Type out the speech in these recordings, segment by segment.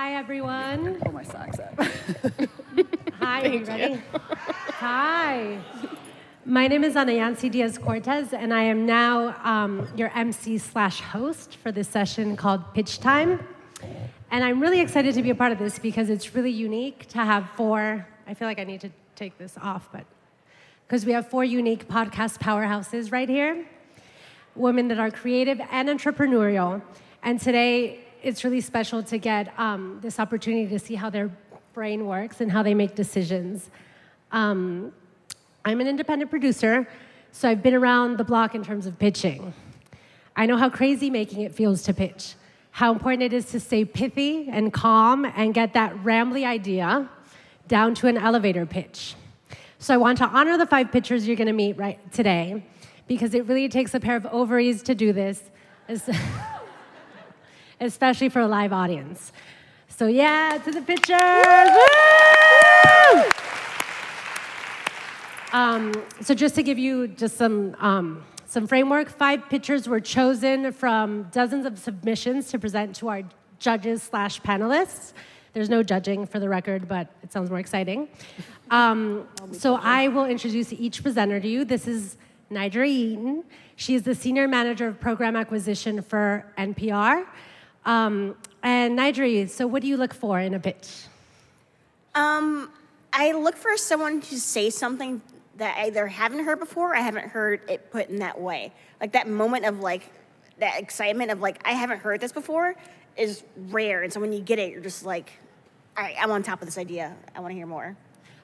Hi, everyone. Pull my socks up. Hi, are you ready? Hi. My name is Anayansi Diaz-Cortes, and I am now your MC/host for this session called Pitch Time. And I'm really excited to be a part of this because it's really unique to have four, I feel like I need to take this off, but because we have four unique podcast powerhouses right here, women that are creative and entrepreneurial. And today, it's really special to get this opportunity to see how their brain works and how they make decisions. I'm an independent producer, so I've been around the block in terms of pitching. I know how crazy making it feels to pitch, how important it is to stay pithy and calm and get that rambly idea down to an elevator pitch. So I want to honor the 5 pitchers you're going to meet right today, because it really takes a pair of ovaries to do this, especially for a live audience. So yeah, to the pitchers! Woo! So just to give you just some framework, 5 pitchers were chosen from dozens of submissions to present to our judges/panelists. There's no judging for the record, but it sounds more exciting. So I will introduce each presenter to you. This is N'Jeri Eaton. She is the Senior Manager of Program Acquisition for NPR. And N'Jeri, so what do you look for in a pitch? I look for someone to say something that I either haven't heard before or I haven't heard it put in that way. Like that moment of like, that excitement of like, I haven't heard this before is rare. And so when you get it, you're just like, all right, I'm on top of this idea. I want to hear more.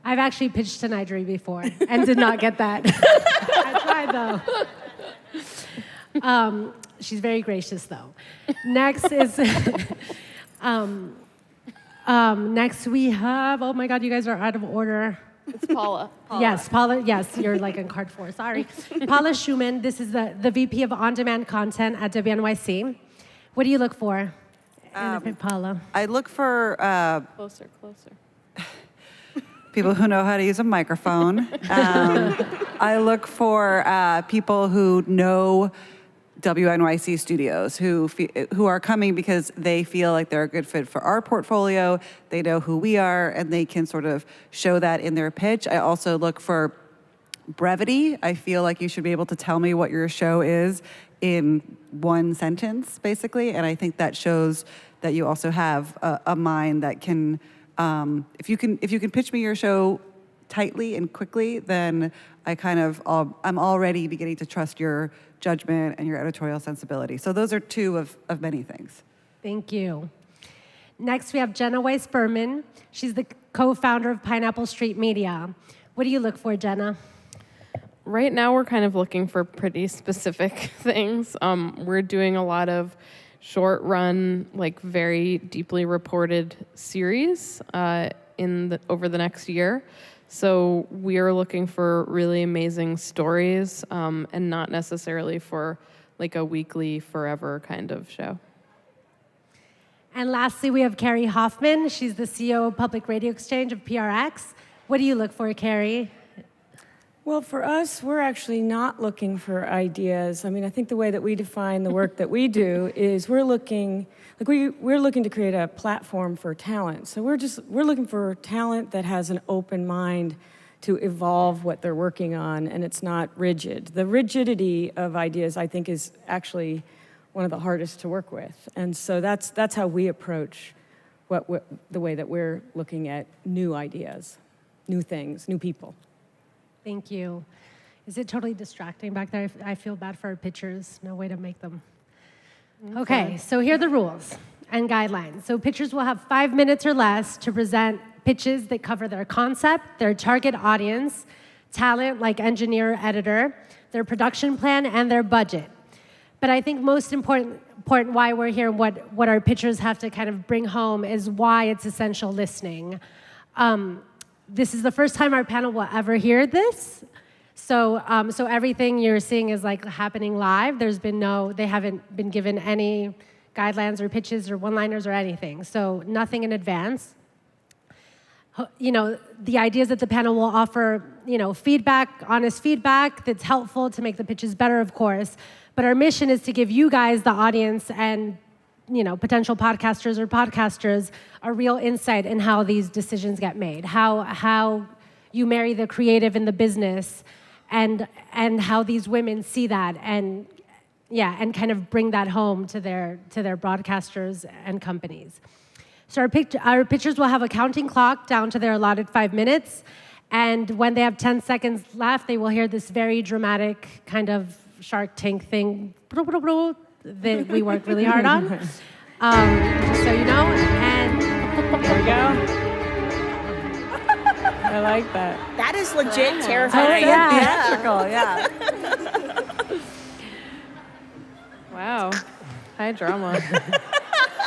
I've actually pitched to N'Jeri before and did not get that. I tried though. She's very gracious though. Next is, next we have, oh my God, you guys are out of order. It's Paula. Yes, Paula, yes, you're like on card 4, sorry. Paula Szuchman, this is the VP of On-Demand Content at WNYC. What do you look for in a pitch, Paula? I look for Closer. people who know how to use a microphone. I look for people who know WNYC Studios, who are coming because they feel like they're a good fit for our portfolio, they know who we are, and they can sort of show that in their pitch. I also look for brevity. I feel like you should be able to tell me what your show is in one sentence, basically, and I think that shows that you also have a mind that can, if you can pitch me your show tightly and quickly, then I'm already beginning to trust your judgment and your editorial sensibility. So those are 2 of many things. Thank you. Next, we have Jenna Weiss-Berman. She's the co-founder of Pineapple Street Media. What do you look for, Jenna? Right now, we're kind of looking for pretty specific things. We're doing a lot of short-run, like very deeply reported series over the next year. So we are looking for really amazing stories and not necessarily for like a weekly forever kind of show. And lastly, we have Kerri Hoffman. She's the CEO of Public Radio Exchange of PRX. What do you look for, Kerri? Well, for us, we're actually not looking for ideas. I mean, I think the way that we define the work that we do is we're looking to create a platform for talent. So we're looking for talent that has an open mind to evolve what they're working on, and it's not rigid. The rigidity of ideas, I think, is actually one of the hardest to work with. And so that's how we approach the way that we're looking at new ideas, new things, new people. Thank you. Is it totally distracting back there? I feel bad for our pitchers. No way to make them. Okay, so here are the rules and guidelines. So pitchers will have 5 minutes or less to present pitches that cover their concept, their target audience, talent like engineer or editor, their production plan, and their budget. But I think most important why we're here and what our pitchers have to kind of bring home is why it's essential listening. This is the first time our panel will ever hear this. So everything you're seeing is like happening live. They haven't been given any guidelines or pitches or one-liners or anything. So nothing in advance. The ideas that the panel will offer, feedback, honest feedback that's helpful to make the pitches better, of course. But our mission is to give you guys, the audience, and potential podcasters or podcasters a real insight in how these decisions get made, how you marry the creative and the business, and how these women see that, and kind of bring that home to their broadcasters and companies. So our pitchers will have a counting clock down to their allotted 5 minutes, and when they have 10 seconds left, they will hear this very dramatic kind of Shark Tank thing that we worked really hard on, just so you know. And There we go. I like that. That is legit terrifying. Oh, yeah. Theatrical, yeah. Wow. High drama.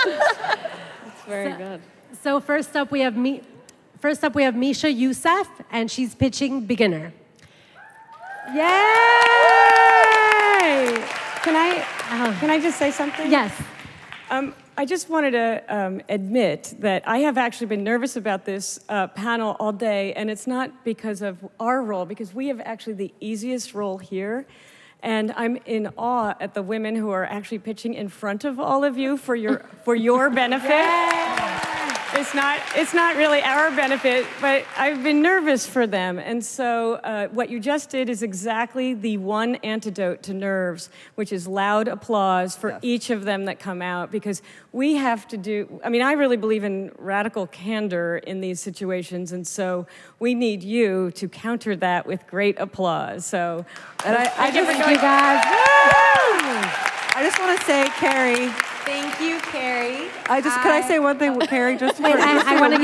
That's very good. So first up we have Misha Youssef, and she's pitching Beginner. Yay! Can I just say something? Yes. I just wanted to admit that I have actually been nervous about this panel all day, and it's not because of our role, because we have actually the easiest role here. And I'm in awe at the women who are actually pitching in front of all of you for your benefit. Yay! It's not really our benefit, but I've been nervous for them. And so what you just did is exactly the one antidote to nerves, which is loud applause for each of them that come out, because we have to do, I really believe in radical candor in these situations, and so we need you to counter that with great applause. So, And I just, Thank you guys. I just want to say, Kerri, Thank you, Kerri. can I say one thing, Kerri? Just Wait, I want to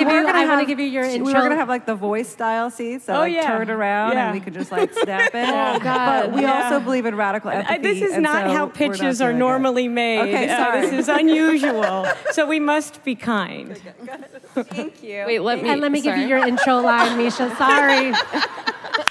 give you your intro. We were gonna have like the voice style seats, so turn around and we could just like snap it. Oh, God. But we also believe in radical empathy. This is and not so how we're pitches not are doing normally made. Okay, sorry. This is unusual. So we must be kind. Thank you. Wait, let me give you your intro line, Misha. Sorry.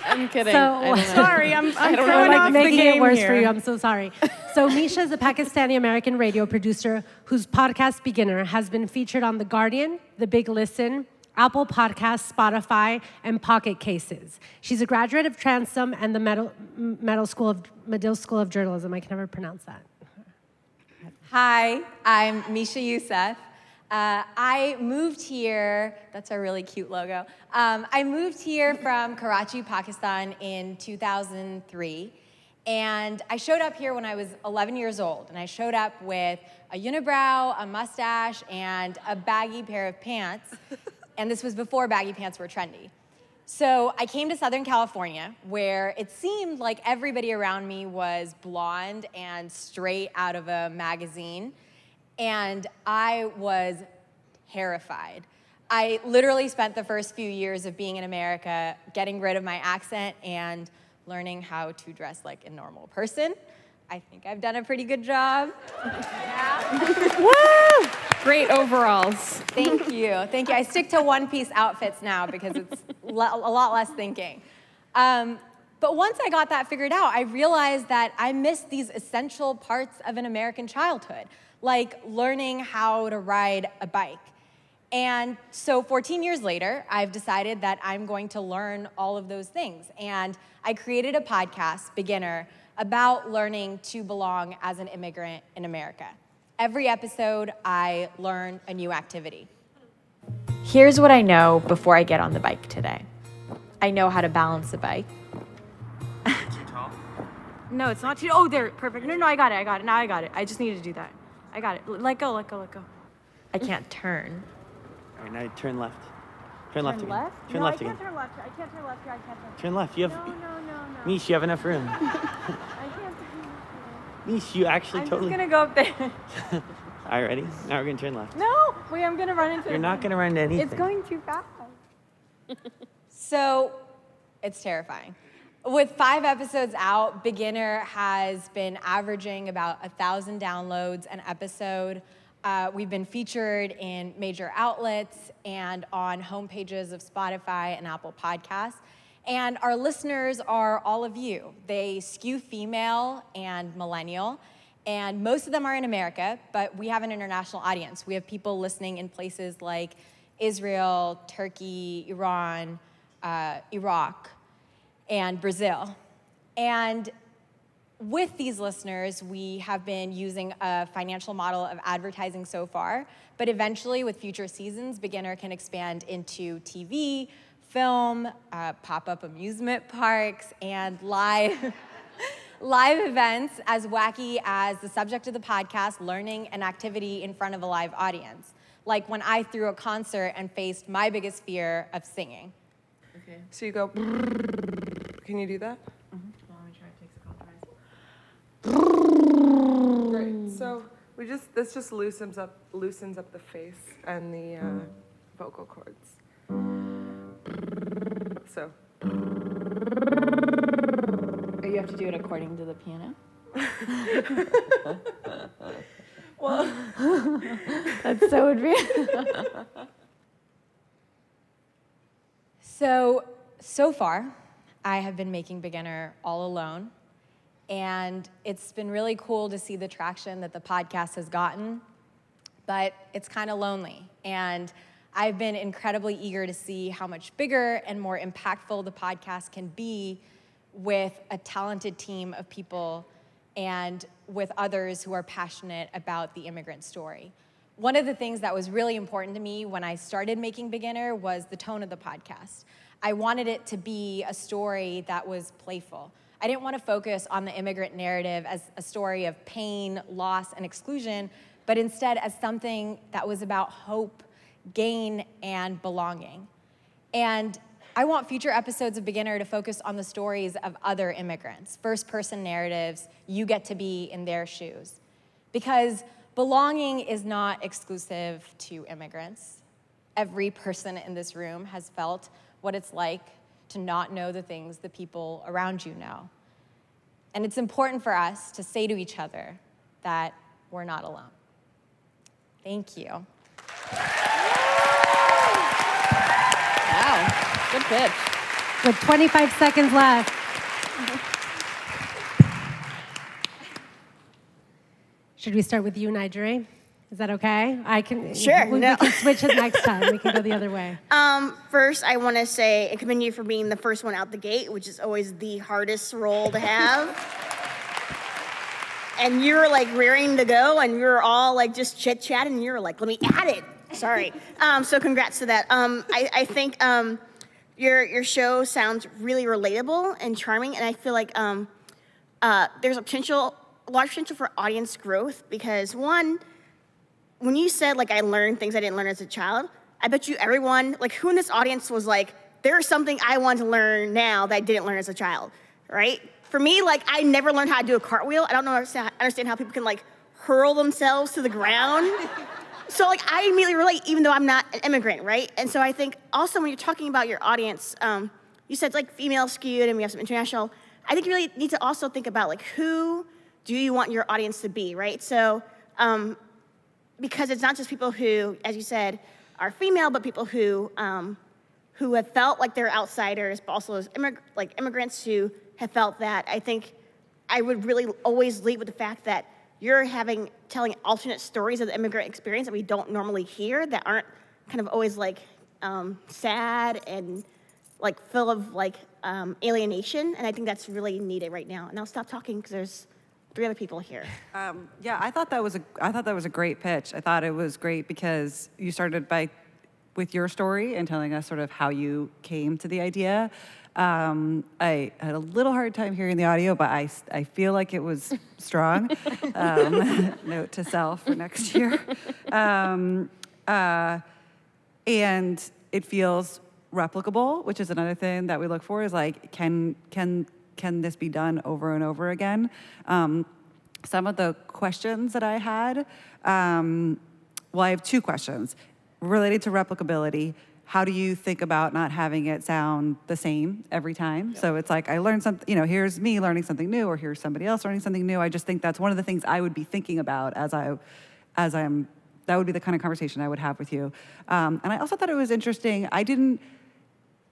I'm kidding. So- I don't know. Sorry, I'm don't know throwing what off the making game it worse here. for you. I'm so sorry. So Misha is a Pakistani-American radio producer whose podcast Beginner has been featured on The Guardian, The Big Listen, Apple Podcasts, Spotify, and Pocket Cases. She's a graduate of Transom and the Medill School of Journalism. I can never pronounce that. Hi, I'm Misha Youssef. I moved here, that's our really cute logo. I moved here from Karachi, Pakistan in 2003. And I showed up here when I was 11 years old. And I showed up with a unibrow, a mustache, and a baggy pair of pants. And this was before baggy pants were trendy. So I came to Southern California, where it seemed like everybody around me was blonde and straight out of a magazine. And I was terrified. I literally spent the first few years of being in America getting rid of my accent and learning how to dress like a normal person. I think I've done a pretty good job. Woo! Great overalls. Thank you. Thank you. I stick to one-piece outfits now because it's a lot less thinking. But once I got that figured out, I realized that I missed these essential parts of an American childhood, like learning how to ride a bike. And so 14 years later, I've decided that I'm going to learn all of those things. And I created a podcast, Beginner, about learning to belong as an immigrant in America. Every episode, I learn a new activity. Here's what I know before I get on the bike today. I know how to balance the bike. Too tall? No, it's not too, oh, there, perfect. No, I got it, now I got it. I just need to do that. I got it, let go. I can't turn. All right, now turn left. Turn left again. Left? Turn No, left I again. can't turn left, I can't turn left here, I can't turn. Turn left. You have. No. Mish, you have enough room. I can't turn. Mish, you actually I'm totally. just gonna go up there. All right, ready? Now we're gonna turn left. No, wait, I'm gonna run into You're not gonna run into anything. It's going too fast. So it's terrifying. With 5 episodes out, Beginner has been averaging about 1,000 downloads an episode. We've been featured in major outlets and on homepages of Spotify and Apple Podcasts. And our listeners are all of you. They skew female and millennial, and most of them are in America, but we have an international audience. We have people listening in places like Israel, Turkey, Iran, Iraq, and Brazil. And with these listeners, we have been using a financial model of advertising so far, but eventually with future seasons, Beginner can expand into TV, film, pop-up amusement parks, and live events as wacky as the subject of the podcast, learning an activity in front of a live audience. Like when I threw a concert and faced my biggest fear of singing. Okay. So you go, can you do that? Great. So this just loosens up the face and the vocal cords. So. You have to do it according to the piano. Well, That's so would be. So far, I have been making Beginner all alone. And it's been really cool to see the traction that the podcast has gotten, but it's kind of lonely. And I've been incredibly eager to see how much bigger and more impactful the podcast can be with a talented team of people and with others who are passionate about the immigrant story. One of the things that was really important to me when I started making Beginner was the tone of the podcast. I wanted it to be a story that was playful. I didn't want to focus on the immigrant narrative as a story of pain, loss, and exclusion, but instead as something that was about hope, gain, and belonging. And I want future episodes of Beginner to focus on the stories of other immigrants, first-person narratives. You get to be in their shoes. Because belonging is not exclusive to immigrants. Every person in this room has felt what it's like to not know the things the people around you know. And it's important for us to say to each other that we're not alone. Thank you. Wow, good pitch. With 25 seconds left. Should we start with you, N'Jeri? Is that okay? I can. Sure, We no. can switch it next time. We can go the other way. First, I want to say and commend you for being the first one out the gate, which is always the hardest role to have. And you were like rearing to go, and we were all like just chit chatting, and you were like, "Let me add it." Sorry. So congrats to that. I think your show sounds really relatable and charming, and I feel like there's a large potential for audience growth because one. When you said, like, I learned things I didn't learn as a child, I bet you everyone, like, who in this audience was like, there's something I want to learn now that I didn't learn as a child, right? For me, like, I never learned how to do a cartwheel. I don't understand how people can, like, hurl themselves to the ground. So, like, I immediately relate, even though I'm not an immigrant, right? And so I think also when you're talking about your audience, you said, like, female skewed and we have some international. I think you really need to also think about, like, who do you want your audience to be, right? So, because it's not just people who, as you said, are female, but people who have felt like they're outsiders, but also as immigrants who have felt that. I think I would really always lead with the fact that you're telling alternate stories of the immigrant experience that we don't normally hear, that aren't kind of always like sad and like full of like alienation. And I think that's really needed right now. And I'll stop talking because there's 3 other people here. Yeah, I thought that was a great pitch. I thought it was great because you started with your story and telling us sort of how you came to the idea. I had a little hard time hearing the audio, but I feel like it was strong. Note to self for next year. And it feels replicable, which is another thing that we look for. Is like, can this be done over and over again? Some of the questions that I had, I have 2 questions related to replicability. How do you think about not having it sound the same every time? Yeah. So it's like, I learned something, here's me learning something new, or here's somebody else learning something new. I just think that's one of the things I would be thinking about that would be the kind of conversation I would have with you. And I also thought it was interesting.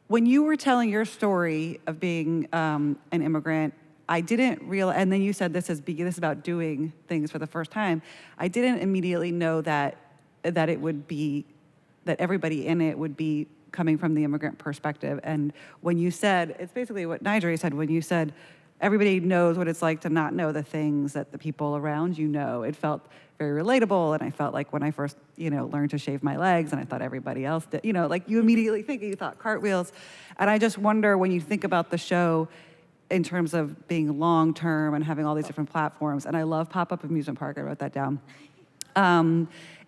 When you were telling your story of being an immigrant, I didn't realize, and then you said this is about doing things for the first time. I didn't immediately know that it would be, that everybody in it would be coming from the immigrant perspective. And when you said, it's basically what N'Jeri said, when you said everybody knows what it's like to not know the things that the people around you know. It felt very relatable, and I felt like when I first, learned to shave my legs, and I thought everybody else did, like you immediately think, you thought cartwheels. And I just wonder when you think about the show in terms of being long-term and having all these different platforms, and I love Pop-Up Amusement Park, I wrote that down.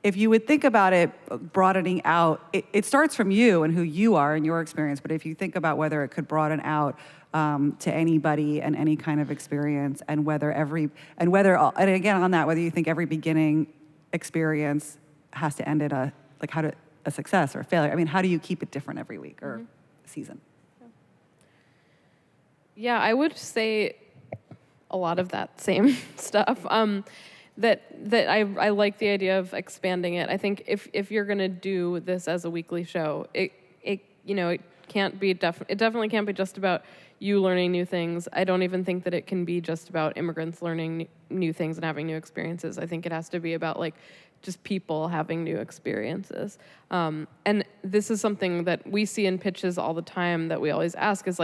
If you would think about it, broadening out, it starts from you and who you are and your experience, but if you think about whether it could broaden out to anybody and any kind of experience, and whether again on that, whether you think every beginning experience has to end in a success or a failure. I mean, how do you keep it different every week or season? Yeah, I would say a lot of that same stuff. That I like the idea of expanding it. I think if you're gonna do this as a weekly show, it definitely can't be just about you learning new things. I don't even think that it can be just about immigrants learning new things and having new experiences. I think it has to be about just people having new experiences. And this is something that we see in pitches all the time that we always ask is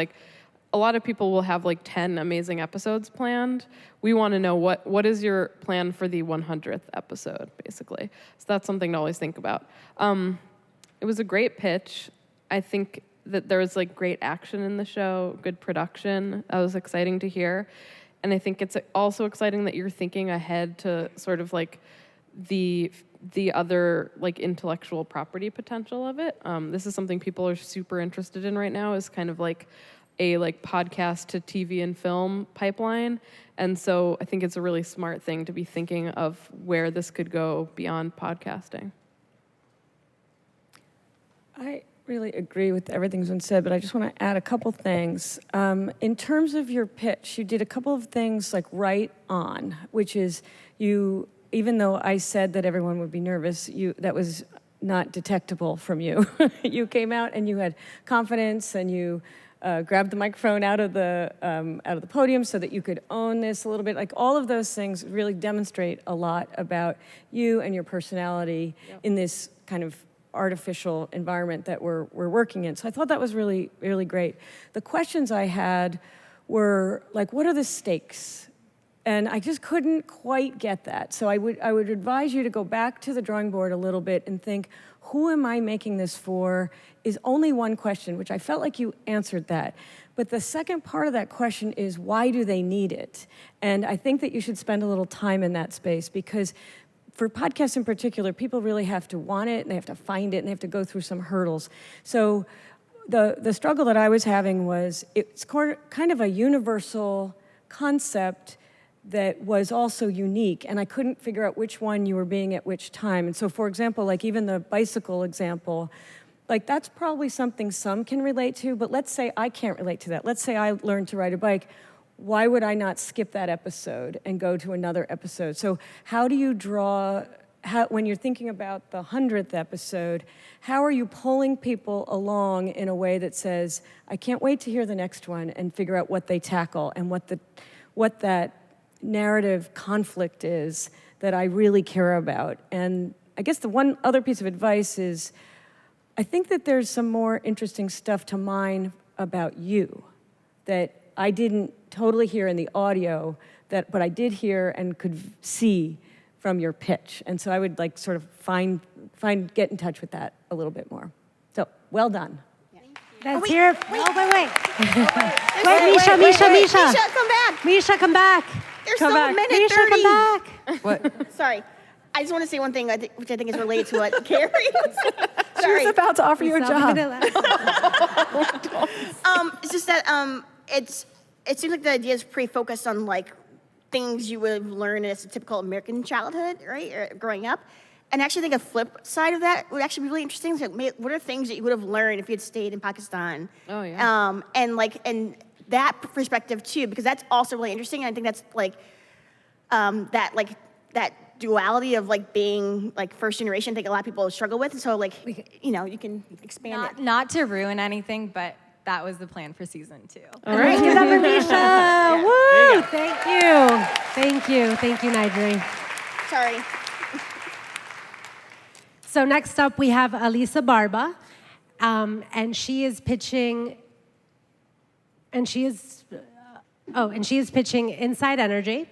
a lot of people will have 10 amazing episodes planned. We want to know what is your plan for the 100th episode, basically. So that's something to always think about. It was a great pitch. I think that there was great action in the show, good production. That was exciting to hear. And I think it's also exciting that you're thinking ahead to sort of the other intellectual property potential of it. This is something people are super interested in right now, is kind of a podcast to TV and film pipeline. And so I think it's a really smart thing to be thinking of where this could go beyond podcasting. I really agree with everything's been said, but I just want to add a couple things. In terms of your pitch, you did a couple of things right on, which is even though I said that everyone would be nervous, that was not detectable from you. You came out and you had confidence, and you grabbed the microphone out of the podium so that you could own this a little bit. All of those things really demonstrate a lot about you and your personality in this kind of artificial environment that we're working in. So I thought that was really, really great. The questions I had were what are the stakes? And I just couldn't quite get that. So I would advise you to go back to the drawing board a little bit and think, who am I making this for? Is only one question, which I felt like you answered that. But the second part of that question is, why do they need it? And I think that you should spend a little time in that space, because for podcasts in particular, people really have to want it, and they have to find it, and they have to go through some hurdles. So the struggle that I was having was, it's kind of a universal concept that was also unique, and I couldn't figure out which one you were being at which time. And so, for example, even the bicycle example, that's probably something some can relate to, but let's say I can't relate to that. Let's say I learned to ride a bike. Why would I not skip that episode and go to another episode? So how do you when you're thinking about the 100th episode, how are you pulling people along in a way that says, I can't wait to hear the next one and figure out what they tackle and what that narrative conflict is that I really care about? And I guess the one other piece of advice is, I think that there's some more interesting stuff to mine about you that I didn't totally hear in the audio, but I did hear and could see from your pitch. And so I would sort of get in touch with that a little bit more. So, well done. Let's hear. Wait, Misha, come back. Misha, come back. There's still a minute 30. Misha, come back. What? Sorry. I just want to say one thing, which I think is related to what Kerri was. She was about to offer you a job. It's just that it seems like the idea is pretty focused on things you would have learned as a typical American childhood, right, or growing up. And I actually think a flip side of that would actually be really interesting. So what are things that you would have learned if you had stayed in Pakistan? Oh yeah. And that perspective too, because that's also really interesting. And I think that's that duality of being first generation. I think a lot of people struggle with. So you can expand it. Not to ruin anything, but that was the plan for season 2. All right, give it up for Misha. Woo! Thank you, N'Jeri. Sorry. So next up, we have Alisa Barba, and she is pitching, and she is Oh, and she is pitching Inside Energy.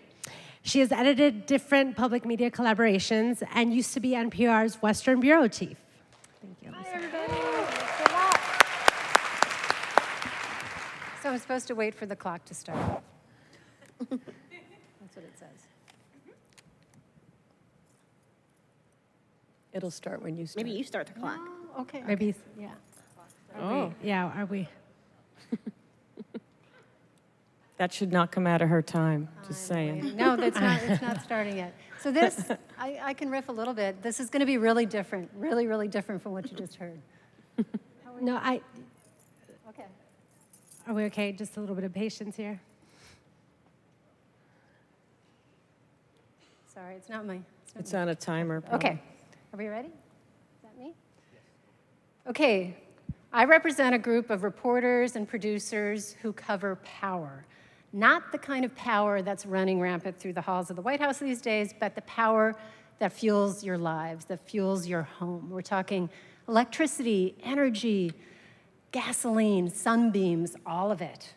She has edited different public media collaborations and used to be NPR's Western Bureau Chief. Thank you. Hi, everybody. So I'm supposed to wait for the clock to start. That's what it says. It'll start when you start. Maybe you start the clock. Oh, okay. Maybe. Yeah. Oh. Yeah, are we? That should not come out of her time, just saying. No, that's not. It's not starting yet. So this, I can riff a little bit. This is going to be really different, really, really different from what you just heard. No, Okay. are we okay? Just a little bit of patience here. Sorry, it's not my. It's on a timer. Paula. Okay. Are we ready? Is that me? Okay. I represent a group of reporters and producers who cover power. Not the kind of power that's running rampant through the halls of the White House these days, but the power that fuels your lives, that fuels your home. We're talking electricity, energy, gasoline, sunbeams, all of it.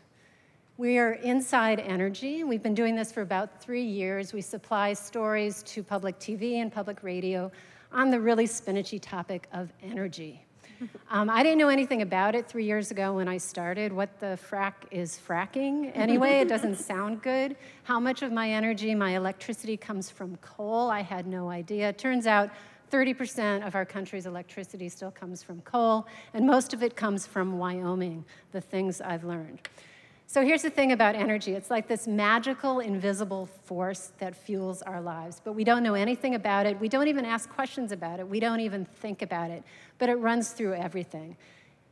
We are Inside Energy. We've been doing this for about 3 years. We supply stories to public TV and public radio on the really spinachy topic of energy. I didn't know anything about it 3 years ago when I started. What the frack is fracking? Anyway, it doesn't sound good. How much of my energy, my electricity comes from coal? I had no idea. Turns out 30% of our country's electricity still comes from coal, and most of it comes from Wyoming, the things I've learned. So here's the thing about energy. It's like this magical, invisible force that fuels our lives, but we don't know anything about it. We don't even ask questions about it. We don't even think about it, but it runs through everything.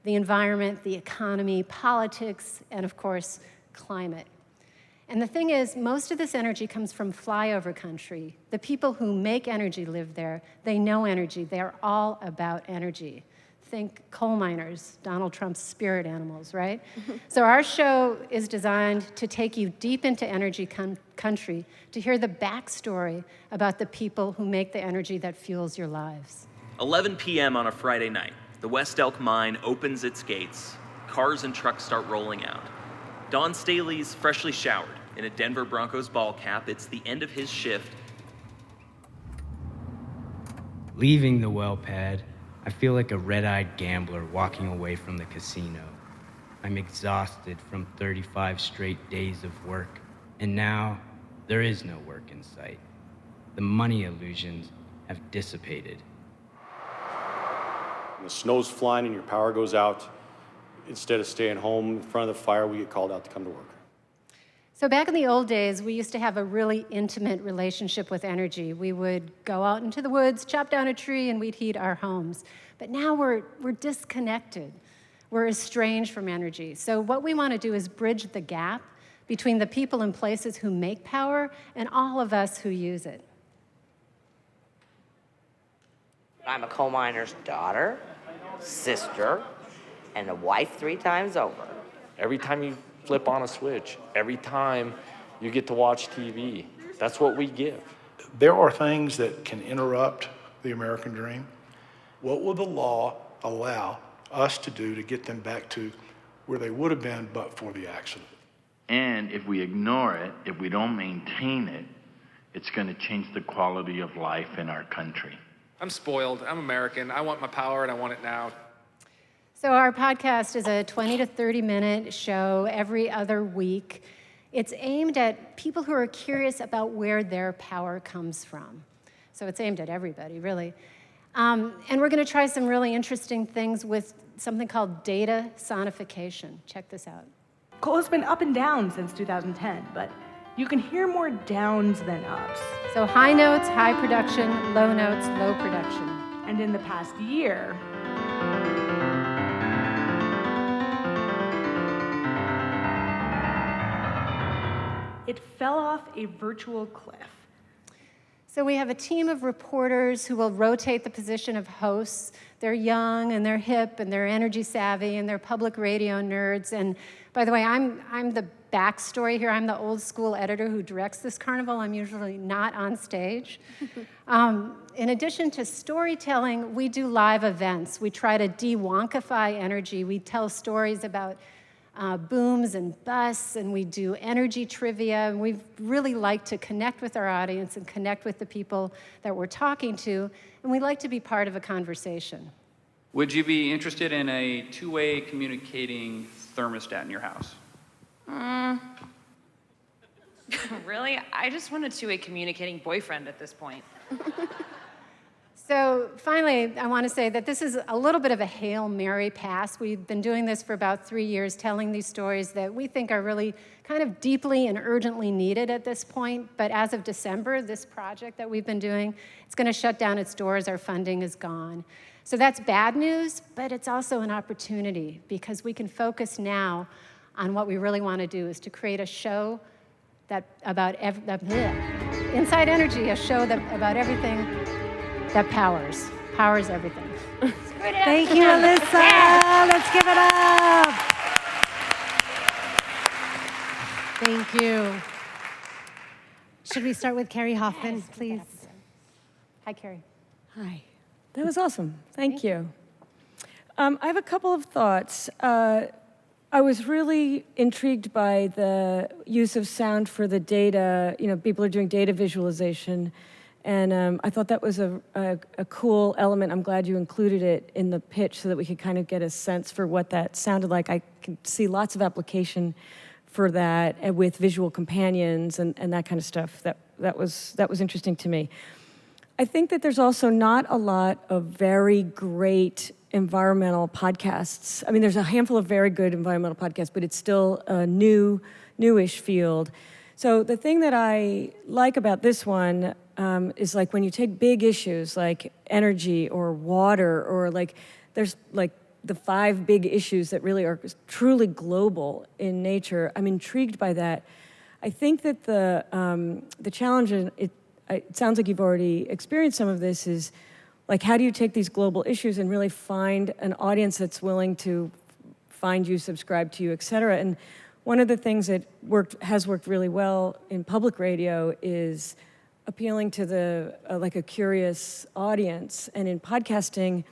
The environment, the economy, politics, and of course, climate. And the thing is, most of this energy comes from flyover country. The people who make energy live there. They know energy. They're all about energy. Think coal miners, Donald Trump's spirit animals, right? So our show is designed to take you deep into energy country, to hear the backstory about the people who make the energy that fuels your lives. 11 p.m. on a Friday night, the West Elk mine opens its gates. Cars and trucks start rolling out. Don Staley's freshly showered in a Denver Broncos ball cap. It's the end of his shift. Leaving the well pad, I feel like a red-eyed gambler walking away from the casino. I'm exhausted from 35 straight days of work, and now there is no work in sight. The money illusions have dissipated. When the snow's flying and your power goes out, instead of staying home in front of the fire, we get called out to come to work. So back in the old days, we used to have a really intimate relationship with energy. We would go out into the woods, chop down a tree, and we'd heat our homes. But now we're disconnected. We're estranged from energy. So what we want to do is bridge the gap between the people and places who make power and all of us who use it. I'm a coal miner's daughter, sister, and a wife 3 times over. Every time you flip on a switch, every time you get to watch TV, that's what we give. There are things that can interrupt the American dream. What will the law allow us to do to get them back to where they would have been but for the accident? And if we ignore it, if we don't maintain it, it's going to change the quality of life in our country. I'm spoiled. I'm American. I want my power and I want it now. So our podcast is a 20 to 30-minute show every other week. It's aimed at people who are curious about where their power comes from. So it's aimed at everybody, really. And we're going to try some really interesting things with something called data sonification. Check this out. Coal has been up and down since 2010, but you can hear more downs than ups. So high notes, high production, low notes, low production. And in the past year, it fell off a virtual cliff. So we have a team of reporters who will rotate the position of hosts. They're young and they're hip and they're energy savvy and they're public radio nerds. And by the way, I'm the backstory here. I'm the old school editor who directs this carnival. I'm usually not on stage. In addition to storytelling, we do live events. We try to de-wonkify energy. We tell stories about booms and busts, and we do energy trivia. And we really like to connect with our audience and connect with the people that we're talking to, and we like to be part of a conversation. Would you be interested in a two-way communicating thermostat in your house? Really? I just want a two-way communicating boyfriend at this point. So finally, I want to say that this is a little bit of a Hail Mary pass. We've been doing this for about 3 years, telling these stories that we think are really kind of deeply and urgently needed at this point. But as of December, this project that we've been doing, it's going to shut down its doors. Our funding is gone. So that's bad news, but it's also an opportunity because we can focus now on what we really want to do, is to create a show that about Inside Energy, a show that about everything that powers everything. Thank you, Alyssa. Let's give it up. Thank you. Should we start with Kerri Hoffman, please? Hi, Kerri. Hi. That was awesome. Thank you. I have a couple of thoughts. I was really intrigued by the use of sound for the data. You know, people are doing data visualization. And I thought that was a cool element. I'm glad you included it in the pitch so that we could kind of get a sense for what that sounded like. I can see lots of application for that and with visual companions and that kind of stuff. That was interesting to me. I think that there's also not a lot of very great environmental podcasts. I mean, there's a handful of very good environmental podcasts, but it's still a newish field. So the thing that I like about this one is like when you take big issues like energy or water or like there's like the 5 big issues that really are truly global in nature. I'm intrigued by that. I think that the challenge, and it sounds like you've already experienced some of this, is like how do you take these global issues and really find an audience that's willing to find you, subscribe to you, et cetera. And one of the things that has worked really well in public radio is appealing to the like a curious audience. And in podcasting,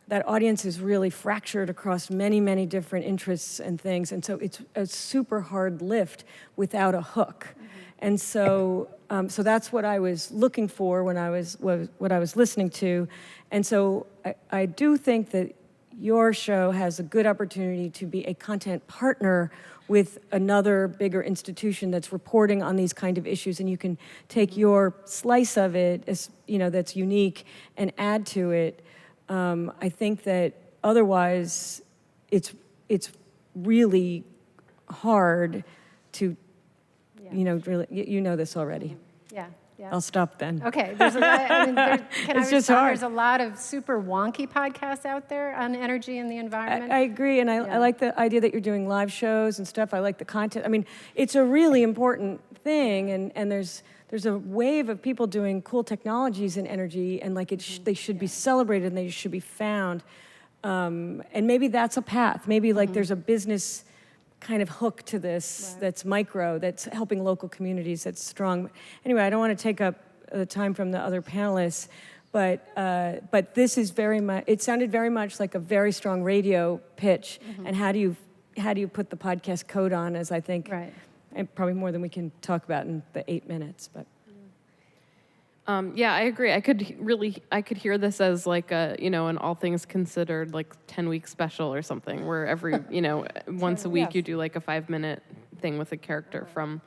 that audience is really fractured across many, many different interests and things. And so it's a super hard lift without a hook. Mm-hmm. And so so that's what I was looking for when I was what I was listening to. And so I do think that your show has a good opportunity to be a content partner with another bigger institution that's reporting on these kind of issues, and you can take your slice of it, as you know, that's unique, and add to it. I think that otherwise, it's really hard to, you know, really, you know this already. Yeah. Yeah. I'll stop then. Okay. There's it's just hard. There's a lot of super wonky podcasts out there on energy and the environment. I agree, and I like the idea that you're doing live shows and stuff. I like the content. I mean, it's a really important thing, and there's a wave of people doing cool technologies in energy, and like they should be celebrated and they should be found. And maybe that's a path. Maybe like there's a business kind of hook to this that's micro, that's helping local communities, that's strong. Anyway, I don't want to take up the time from the other panelists, but this is very much, it sounded very much like a very strong radio pitch. Mm-hmm. And how do you put the podcast code on, as I think, and probably more than we can talk about in the 8 minutes, but. Yeah, I agree. I could hear this as like a, you know, an All Things Considered like 10-week special or something, where every, you know, once a week you do like a 5-minute thing with a character from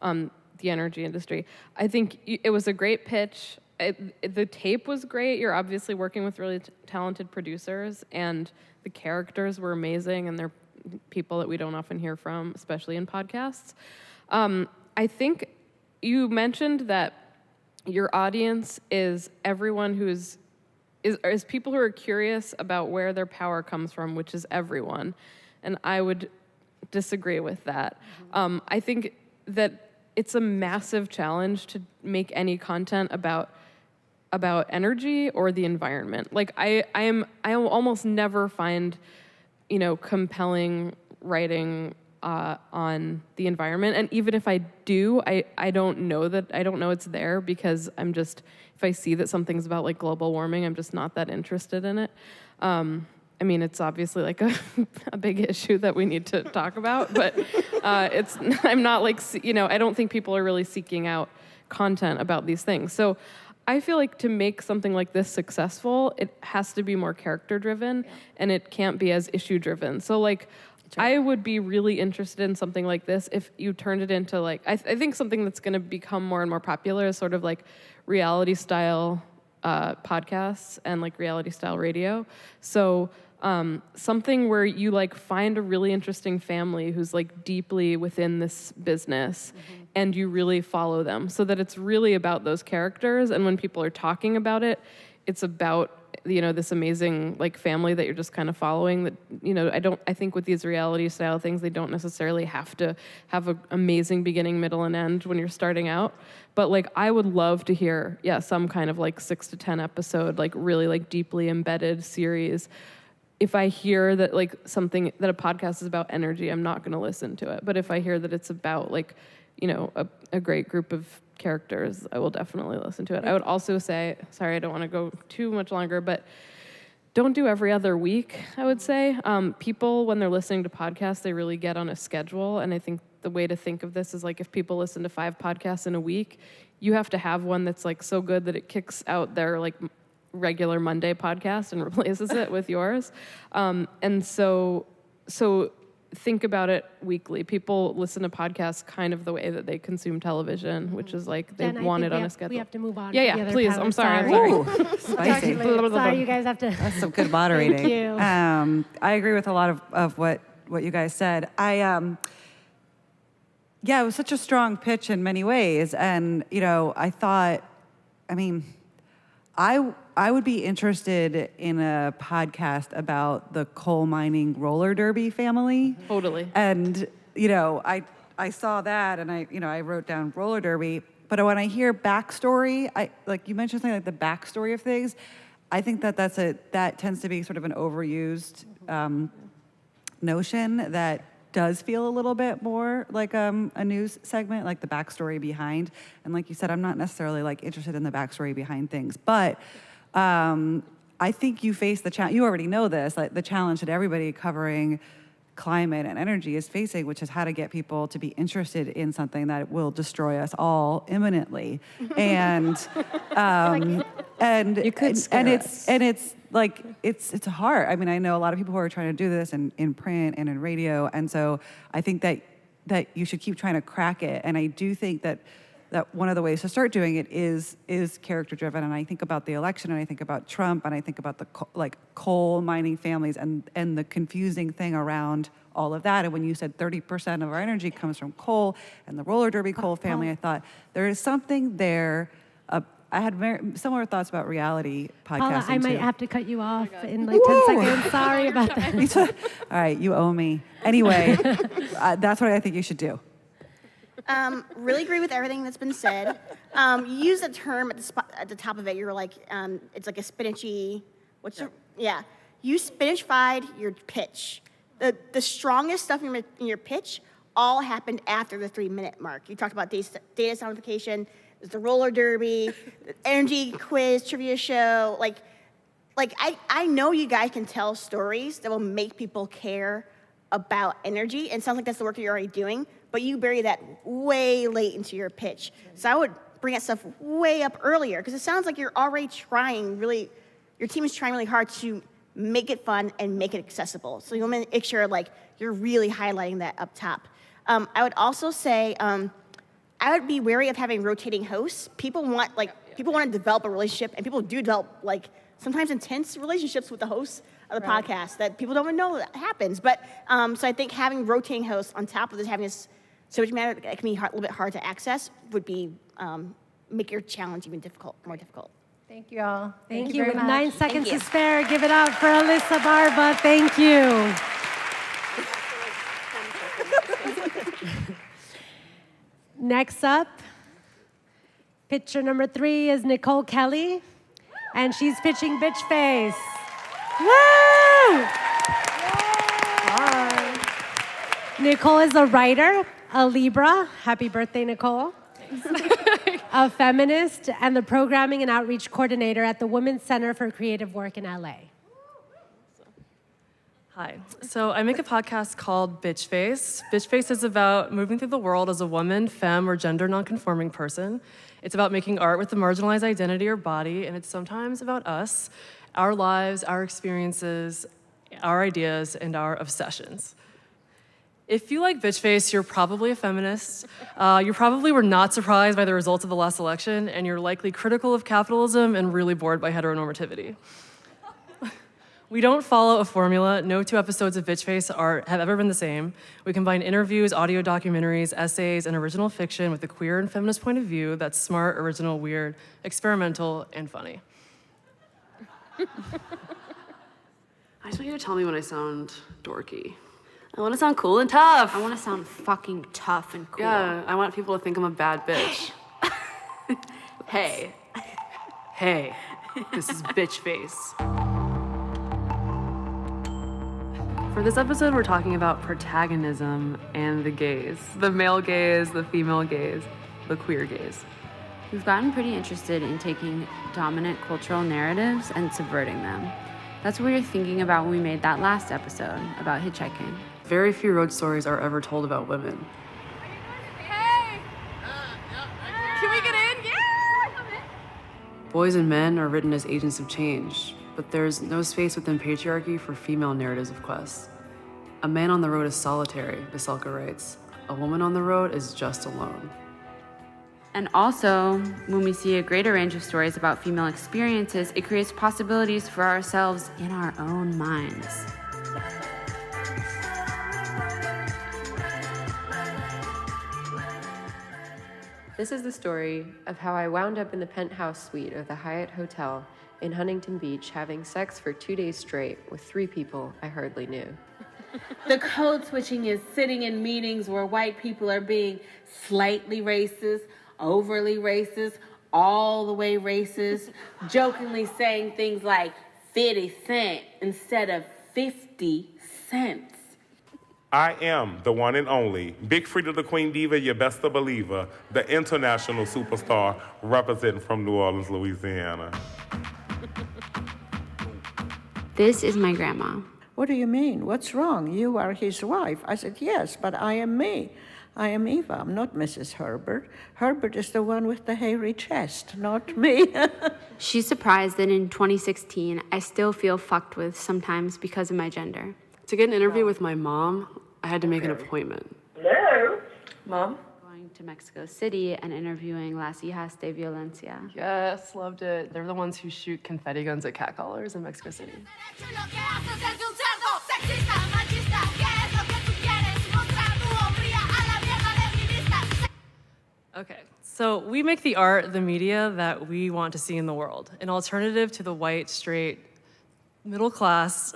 the energy industry. I think it was a great pitch. The tape was great. You're obviously working with really talented producers, and the characters were amazing, and they're people that we don't often hear from, especially in podcasts. I think you mentioned that your audience is everyone who is people who are curious about where their power comes from, which is everyone. And I would disagree with that. Mm-hmm. I think that it's a massive challenge to make any content about energy or the environment. Like I almost never find, you know, compelling writing on the environment, and even if I do, I don't know it's there, because I'm just, if I see that something's about like global warming, I'm just not that interested in it. I mean, it's obviously like a big issue that we need to talk about, but I'm not like, I don't think people are really seeking out content about these things. So I feel like to make something like this successful, it has to be more character driven and it can't be as issue driven. So like, I would be really interested in something like this if you turned it into like, I think something that's going to become more and more popular is sort of like reality style podcasts and like reality style radio. So something where you like find a really interesting family who's like deeply within this business and you really follow them so that it's really about those characters. And when people are talking about it, it's about, this amazing like family that you're just kind of following that, I think with these reality style things, they don't necessarily have to have an amazing beginning, middle, and end when you're starting out. But like, I would love to hear, some kind of like 6 to 10 episode, like really like deeply embedded series. If I hear that like something that a podcast is about energy, I'm not going to listen to it. But if I hear that it's about like, a great group of characters, I will definitely listen to it. I would also say, sorry, I don't want to go too much longer, but don't do every other week, I would say. People, when they're listening to podcasts, they really get on a schedule. And I think the way to think of this is like if people listen to 5 podcasts in a week, you have to have one that's like so good that it kicks out their like regular Monday podcast and replaces it with yours. And so think about it weekly. People listen to podcasts kind of the way that they consume television, which is like they want it on a schedule. We have to move on. Yeah, to the other please. panel. I'm sorry. Sorry. Spicy. Sorry, you guys have to. That's some good moderating. Thank you. I agree with a lot of what you guys said. It was such a strong pitch in many ways. And, I thought, I would be interested in a podcast about the coal mining roller derby family. Totally. And, I saw that and I wrote down roller derby. But when I hear backstory, like you mentioned something like the backstory of things, I think that tends to be sort of an overused notion that does feel a little bit more like a news segment, like the backstory behind. And like you said, I'm not necessarily like interested in the backstory behind things, but I think you face the challenge. You already know this, like the challenge that everybody covering climate and energy is facing, which is how to get people to be interested in something that will destroy us all imminently. And You could scare us. it's hard. I know a lot of people who are trying to do this in print and in radio, and so I think that you should keep trying to crack it. And I do think that one of the ways to start doing it is character driven. And I think about the election, and I think about Trump, and I think about the coal mining families and the confusing thing around all of that. And when you said 30% of our energy comes from coal and the roller derby coal family, I thought there is something there. I had very similar thoughts about reality podcasting. Paula, I might too. have to cut you off in like 10 seconds. Sorry about that. All right, you owe me. Anyway, that's what I think you should do. Really agree with everything that's been said. You use a term at the top of it. You're like, it's like a spinachy. You spinach-fied your pitch. The strongest stuff in your pitch all happened after the 3-minute mark. You talked about data scientification. There's the roller derby, the energy quiz, trivia show. I know you guys can tell stories that will make people care about energy, and it sounds like that's the work that you're already doing, but you bury that way late into your pitch. So I would bring that stuff way up earlier, because it sounds like you're already your team is trying really hard to make it fun and make it accessible. So you want to make sure you're really highlighting that up top. I would also say, I would be wary of having rotating hosts. People want to develop a relationship, and people do develop sometimes intense relationships with the hosts of the podcast that people don't even know that happens. But so I think having rotating hosts on top of this, having this subject matter that can be a little bit hard to access would be make your challenge even more difficult. Thank you all. Thank you With very much. 9 seconds Thank to you. spare, give it up for Alyssa Barba. Thank you. Next up, pitcher number 3 is Nicole Kelly, and she's pitching Bitch Face. Woo! Hi. Nicole is a writer, a Libra. Happy birthday, Nicole. A feminist, and the programming and outreach coordinator at the Women's Center for Creative Work in LA. Hi. So I make a podcast called Bitch Face. Bitch Face is about moving through the world as a woman, femme, or gender nonconforming person. It's about making art with a marginalized identity or body, and it's sometimes about us, our lives, our experiences, our ideas, and our obsessions. If you like Bitch Face, you're probably a feminist. You probably were not surprised by the results of the last election, and you're likely critical of capitalism and really bored by heteronormativity. We don't follow a formula. No 2 episodes of Bitch Face have ever been the same. We combine interviews, audio documentaries, essays, and original fiction with a queer and feminist point of view that's smart, original, weird, experimental, and funny. I just want you to tell me when I sound dorky. I want to sound cool and tough. I want to sound fucking tough and cool. Yeah, I want people to think I'm a bad bitch. Hey. Hey, this is Bitch Face. For this episode, we're talking about protagonism and the gaze. The male gaze, the female gaze, the queer gaze. We've gotten pretty interested in taking dominant cultural narratives and subverting them. That's what we were thinking about when we made that last episode about hitchhiking. Very few road stories are ever told about women. Hey! Can we get in? Yeah! Come in. Boys and men are written as agents of change, but there's no space within patriarchy for female narratives of quest. A man on the road is solitary, Veselka writes. A woman on the road is just alone. And also, when we see a greater range of stories about female experiences, it creates possibilities for ourselves in our own minds. This is the story of how I wound up in the penthouse suite of the Hyatt Hotel in Huntington Beach having sex for 2 days straight with 3 people I hardly knew. The code switching is sitting in meetings where white people are being slightly racist, overly racist, all the way racist, jokingly saying things like 50 cents instead of 50 cents. I am the one and only, Big Frida the Queen Diva, your best believer, the international superstar representing from New Orleans, Louisiana. This is my grandma. What do you mean? What's wrong? You are his wife. I said, yes, but I am me. I am Eva. I'm not Mrs. Herbert. Herbert is the one with the hairy chest, not me. She's surprised that in 2016, I still feel fucked with sometimes because of my gender. To get an interview with my mom, I had to make an appointment. Hello? Mom? Going to Mexico City and interviewing Las Hijas de Violencia. Yes, loved it. They're the ones who shoot confetti guns at catcallers in Mexico City. Okay, so we make the art, the media that we want to see in the world, an alternative to the white, straight, middle class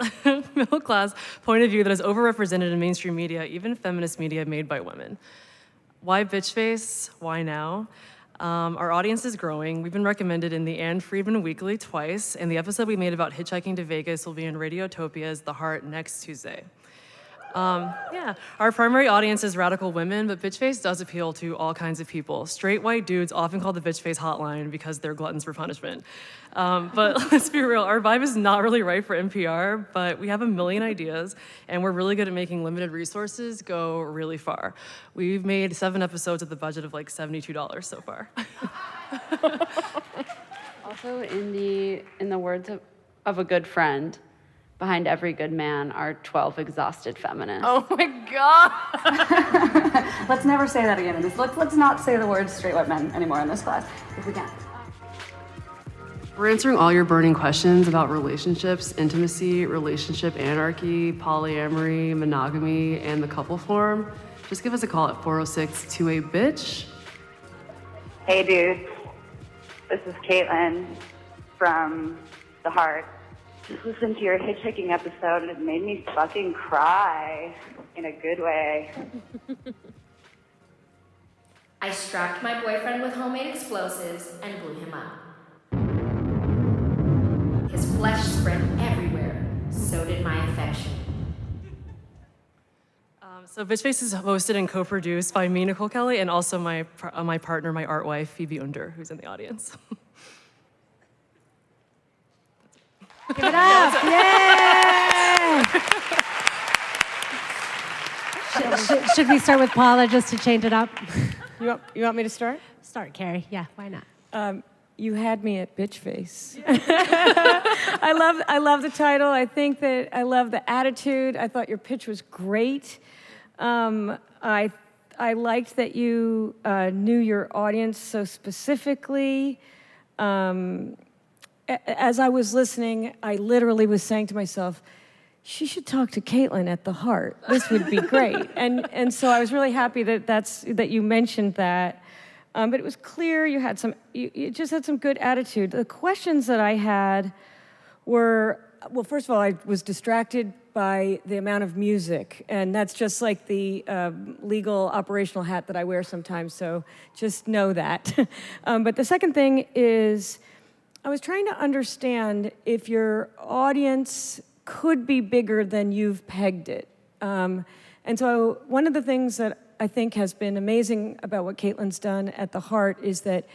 point of view that is overrepresented in mainstream media, even feminist media made by women. Why Bitch Face? Why now? Our audience is growing. We've been recommended in the Anne Friedman Weekly twice, and the episode we made about hitchhiking to Vegas will be in Radiotopia's The Heart next Tuesday. Our primary audience is radical women, but Bitch Face does appeal to all kinds of people. Straight white dudes often call the Bitch Face hotline because they're gluttons for punishment. But let's be real, our vibe is not really right for NPR, but we have a million ideas, and we're really good at making limited resources go really far. We've made 7 episodes at the budget of like $72 so far. Also, in the words of a good friend, behind every good man are 12 exhausted feminists. Oh my God! Let's never say that again. Let's not say the words straight white men anymore in this class, if we can. We're answering all your burning questions about relationships, intimacy, relationship anarchy, polyamory, monogamy, and the couple form. Just give us a call at 406-28-BITCH. Hey dudes, this is Caitlin from The Heart. Just listened to your hitchhiking episode and it made me fucking cry in a good way. I strapped my boyfriend with homemade explosives and blew him up. His flesh spread everywhere, so did my affection. So Bitch Face is hosted and co-produced by me, Nicole Kelly, and also my partner, my art wife, Phoebe Under, who's in the audience. Give it up! Yay! should we start with Paula just to change it up? You want me to start? Start, Kerri. Yeah, why not? You had me at bitch face. I love the title. I think that I love the attitude. I thought your pitch was great. I liked that you knew your audience so specifically. As I was listening, I literally was saying to myself, she should talk to Caitlin at the Heart. This would be great. And so I was really happy that you mentioned that. But it was clear you just had some good attitude. The questions that I had were, well, first of all, I was distracted by the amount of music, and that's just like the legal operational hat that I wear sometimes, so just know that. But the second thing is, I was trying to understand if your audience could be bigger than you've pegged it. And so one of the things that I think has been amazing about what Caitlin's done at the Heart is that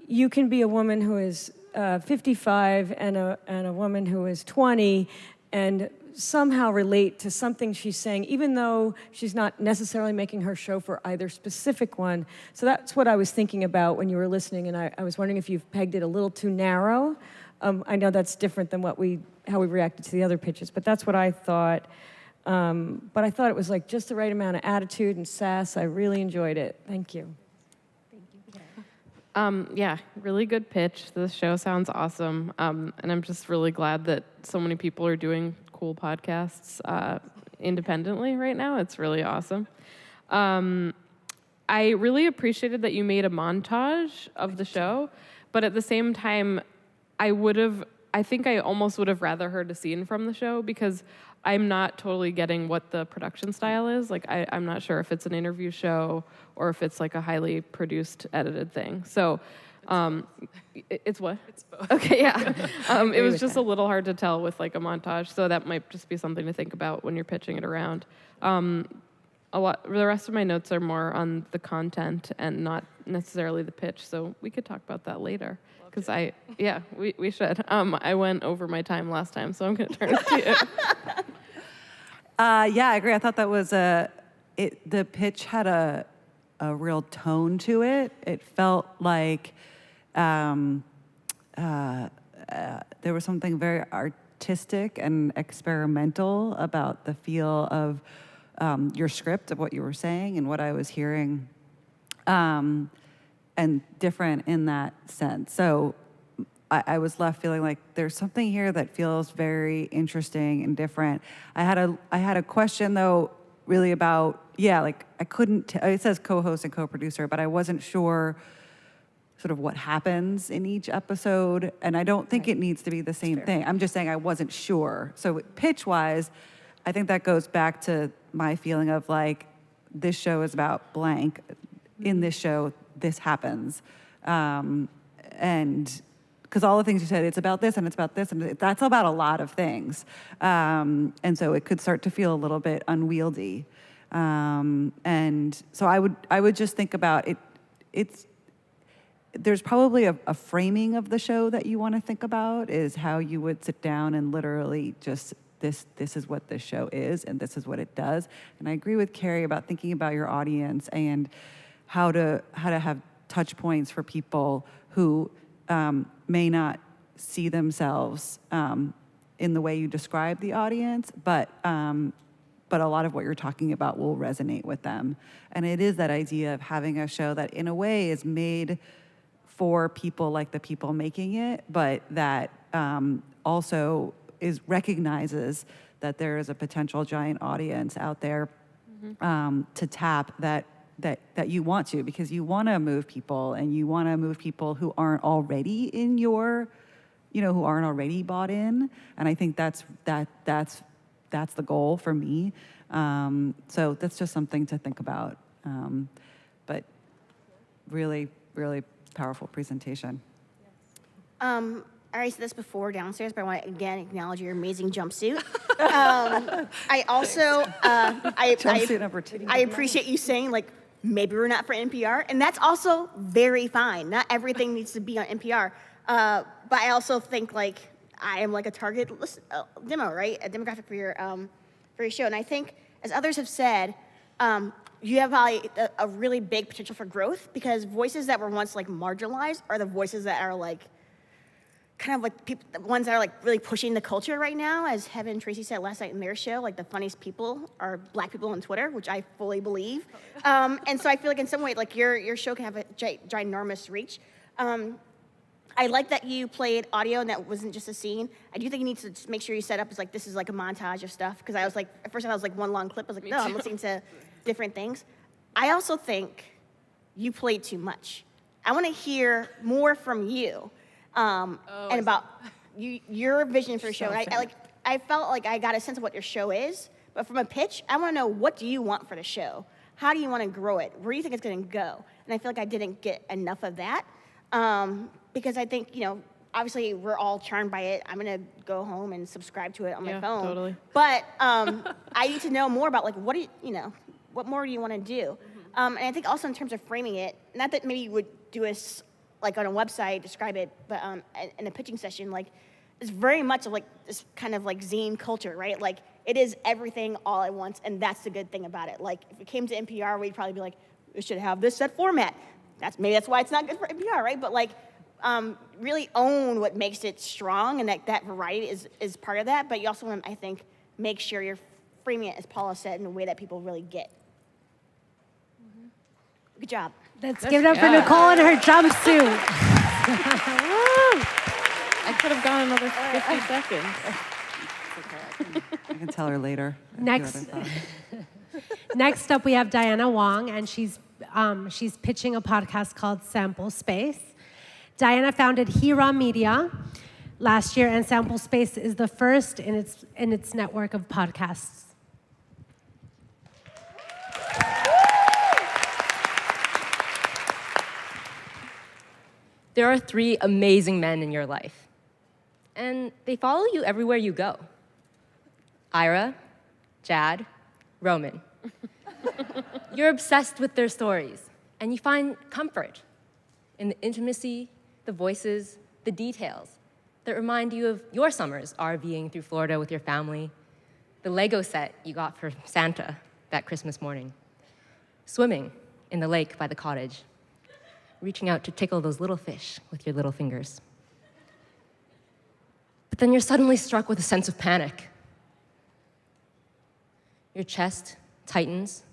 you can be a woman who is 55 and a woman who is 20 and somehow relate to something she's saying, even though she's not necessarily making her show for either specific one. So that's what I was thinking about when you were listening, and I was wondering if you've pegged it a little too narrow. I know that's different than how we reacted to the other pitches, but that's what I thought. But I thought it was like just the right amount of attitude and sass. I really enjoyed it. Thank you. Yeah, really good pitch. The show sounds awesome. And I'm just really glad that so many people are doing cool podcasts independently right now. It's really awesome. I really appreciated that you made a montage of the show, but at the same time, I think I almost would have rather heard a scene from the show because I'm not totally getting what the production style is. Like, I'm not sure if it's an interview show or if it's like a highly produced, edited thing. So, it's what? It's both. Okay, yeah. It was just a little hard to tell with like a montage, so that might just be something to think about when you're pitching it around. The rest of my notes are more on the content and not necessarily the pitch, so we could talk about that later. Because we should. I went over my time last time, so I'm going to turn it to you. Yeah, I agree. I thought that was the pitch had a real tone to it. It felt like there was something very artistic and experimental about the feel of your script, of what you were saying and what I was hearing. And different in that sense. So I was left feeling like there's something here that feels very interesting and different. I had a question though, really about, like I couldn't, it says co-host and co-producer, but I wasn't sure sort of what happens in each episode. And I don't think it needs to be the same thing. I'm just saying I wasn't sure. So pitch-wise, I think that goes back to my feeling of like, this show is about blank. In this show, this happens. And because all the things you said, it's about this and it's about this, and that's about a lot of things. And so it could start to feel a little bit unwieldy. And so I would just think about it. There's probably a framing of the show that you want to think about, is how you would sit down and literally just, this is what this show is and this is what it does. And I agree with Kerri about thinking about your audience and how to have touch points for people who may not see themselves in the way you describe the audience, but a lot of what you're talking about will resonate with them. And it is that idea of having a show that in a way is made for people like the people making it, but that also recognizes that there is a potential giant audience out there to tap that you want to, because you want to move people, and you want to move people who aren't already in your, who aren't already bought in. And I think that's the goal for me. So that's just something to think about. But really, really powerful presentation. I already said this before downstairs, but I want to again acknowledge your amazing jumpsuit. I also, Jumpsuit number 2. I appreciate you saying like, maybe we're not for NPR, and that's also very fine. Not everything needs to be on NPR. But I also think like I am like a target demo, right? A demographic for your show. And I think, as others have said, you have probably a really big potential for growth, because voices that were once like marginalized are the voices that are like kind of like people, the ones that are like really pushing the culture right now. As Heaven and Tracy said last night in their show, like the funniest people are Black people on Twitter, which I fully believe. And so I feel like in some way, like your show can have a ginormous reach. I like that you played audio and that wasn't just a scene. I do think you need to just make sure you set up as like, this is like a montage of stuff. Because I was like, at first I was like one long clip. I was like, no, I'm listening to different things. I also think you played too much. I want to hear more from you and about your vision for the show. And I felt like I got a sense of what your show is. But from a pitch, I want to know, what do you want for the show? How do you want to grow it? Where do you think it's going to go? And I feel like I didn't get enough of that. Because I think, obviously we're all charmed by it. I'm going to go home and subscribe to it on my phone. Totally. But I need to know more about, like, what what more do you want to do? And I think also in terms of framing it, not that maybe you would do like on a website, describe it, but in a pitching session, like, it's very much of like this kind of like zine culture, right? Like, it is everything all at once, and that's the good thing about it. Like, if it came to NPR, we'd probably be like, it should have this set format. Maybe that's why it's not good for NPR, right? But like, really own what makes it strong, and that variety is part of that. But you also want to, I think, make sure you're framing it, as Paula said, in a way that people really get. Good job. Let's give it up for Nicole in her jumpsuit. I could have gone another 50 seconds. I can tell her later. Next up, we have Diana Wong, and she's pitching a podcast called Sample Space. Diana founded Hira Media last year, and Sample Space is the first in its network of podcasts. There are 3 amazing men in your life, and they follow you everywhere you go. Ira, Jad, Roman. You're obsessed with their stories, and you find comfort in the intimacy, the voices, the details that remind you of your summers RVing through Florida with your family, the Lego set you got for Santa that Christmas morning, swimming in the lake by the cottage, reaching out to tickle those little fish with your little fingers. But then you're suddenly struck with a sense of panic. Your chest tightens,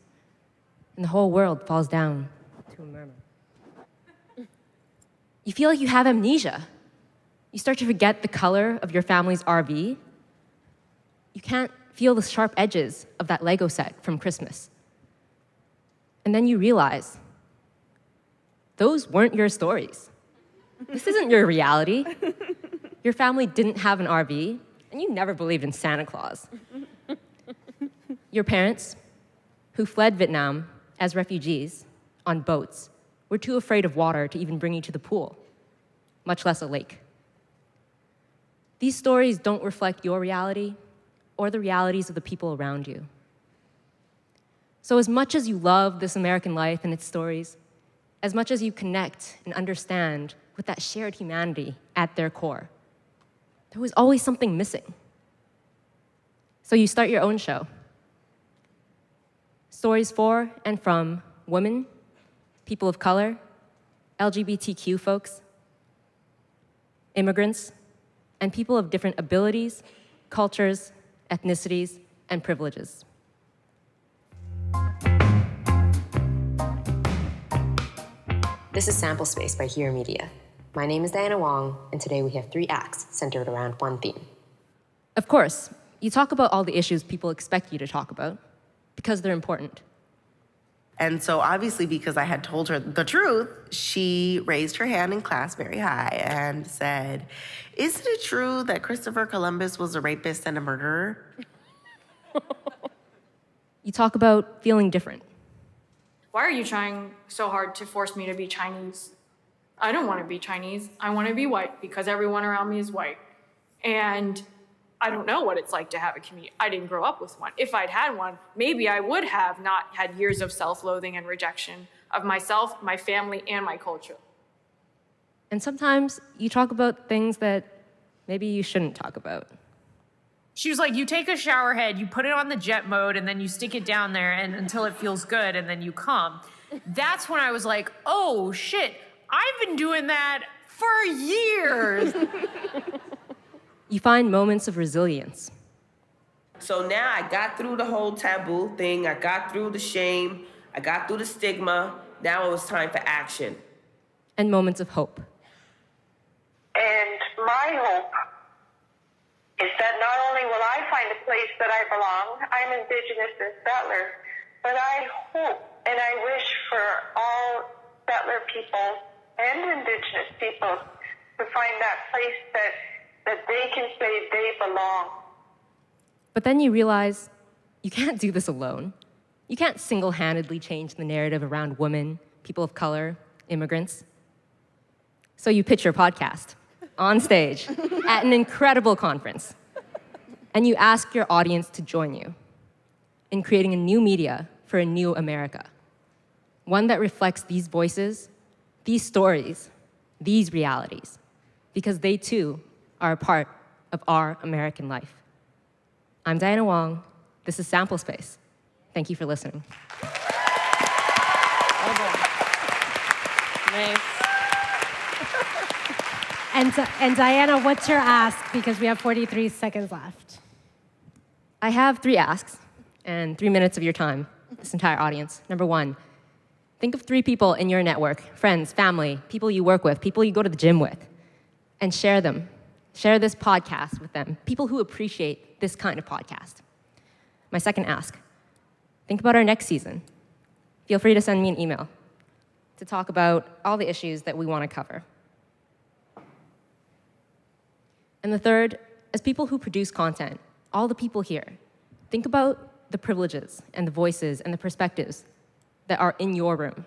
and the whole world falls down to a murmur. You feel like you have amnesia. You start to forget the color of your family's RV. You can't feel the sharp edges of that Lego set from Christmas. And then you realize, those weren't your stories. This isn't your reality. Your family didn't have an RV, and you never believed in Santa Claus. Your parents, who fled Vietnam as refugees on boats, were too afraid of water to even bring you to the pool, much less a lake. These stories don't reflect your reality or the realities of the people around you. So as much as you love this American life and its stories, as much as you connect and understand with that shared humanity at their core, there was always something missing. So you start your own show. Stories for and from women, people of color, LGBTQ folks, immigrants, and people of different abilities, cultures, ethnicities, and privileges. This is Sample Space by Hira Media. My name is Diana Wong, and today we have 3 acts centered around one theme. Of course, you talk about all the issues people expect you to talk about because they're important. And so obviously, because I had told her the truth, she raised her hand in class very high and said, "Isn't it true that Christopher Columbus was a rapist and a murderer?" You talk about feeling different. Why are you trying so hard to force me to be Chinese? I don't want to be Chinese. I want to be white because everyone around me is white. And I don't know what it's like to have a community. I didn't grow up with one. If I'd had one, maybe I would have not had years of self-loathing and rejection of myself, my family, and my culture. And sometimes you talk about things that maybe you shouldn't talk about. She was like, you take a shower head, you put it on the jet mode, and then you stick it down there and until it feels good, and then you come. That's when I was like, oh shit, I've been doing that for years. You find moments of resilience. So now I got through the whole taboo thing, I got through the shame, I got through the stigma. Now it was time for action. And moments of hope. And my hope is that not only will I find a place that I belong, I'm Indigenous and settler, but I hope and I wish for all settler people and Indigenous people to find that place that they can say they belong. But then you realize you can't do this alone. You can't single-handedly change the narrative around women, people of color, immigrants. So you pitch your podcast on stage at an incredible conference. And you ask your audience to join you in creating a new media for a new America. One that reflects these voices, these stories, these realities, because they too are a part of our American life. I'm Diana Wong. This is Sample Space. Thank you for listening. Nice. And Diana, what's your ask? Because we have 43 seconds left. I have 3 asks and 3 minutes of your time, this entire audience. Number 1, think of 3 people in your network, friends, family, people you work with, people you go to the gym with, and share them. Share this podcast with them, people who appreciate this kind of podcast. My second ask, think about our next season. Feel free to send me an email to talk about all the issues that we want to cover. And the third, as people who produce content, all the people here, think about the privileges and the voices and the perspectives that are in your room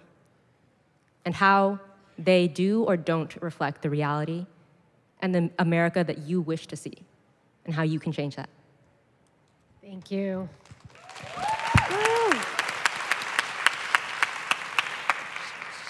and how they do or don't reflect the reality and the America that you wish to see and how you can change that. Thank you.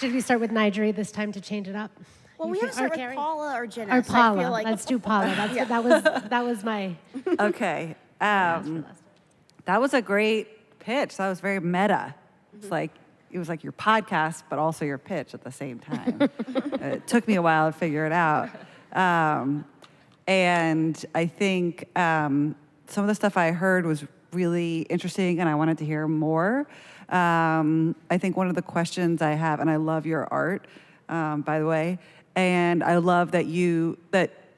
Should we start with N'Jeri this time to change it up? Well, we have to start with Paula or Jenna. Or so I feel Paula. like Let's do Paula. Yeah. That was my. Okay. That was a great pitch. That was very meta. It's like, it was like your podcast, but also your pitch at the same time. It took me a while to figure it out. And I think some of the stuff I heard was really interesting, and I wanted to hear more. I think one of the questions I have, and I love your art, by the way, and I love that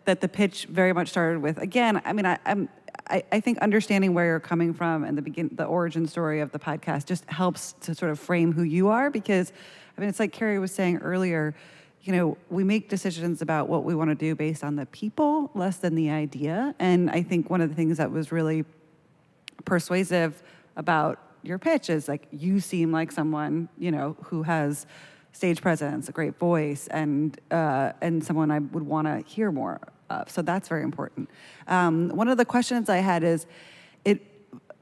that the pitch very much started with, again, I mean, I think understanding where you're coming from and the origin story of the podcast just helps to sort of frame who you are, because, I mean, it's like Kerri was saying earlier, you know, we make decisions about what we want to do based on the people less than the idea. And I think one of the things that was really persuasive about your pitch is, like, you seem like someone, you know, who has stage presence, a great voice, and someone I would want to hear more of. So that's very important. One of the questions I had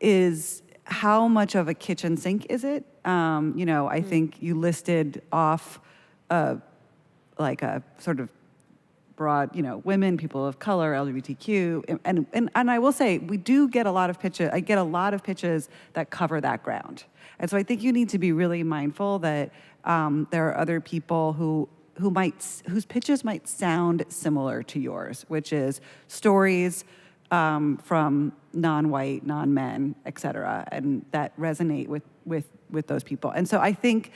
is how much of a kitchen sink is it? You know, I think you listed off like a sort of broad, you know, women, people of color, LGBTQ, and I will say, we do get a lot of pitches. I get a lot of pitches that cover that ground, and so I think you need to be really mindful that there are other people whose pitches might sound similar to yours, which is stories from non-white, non-men, et cetera, and that resonate with those people. And so I think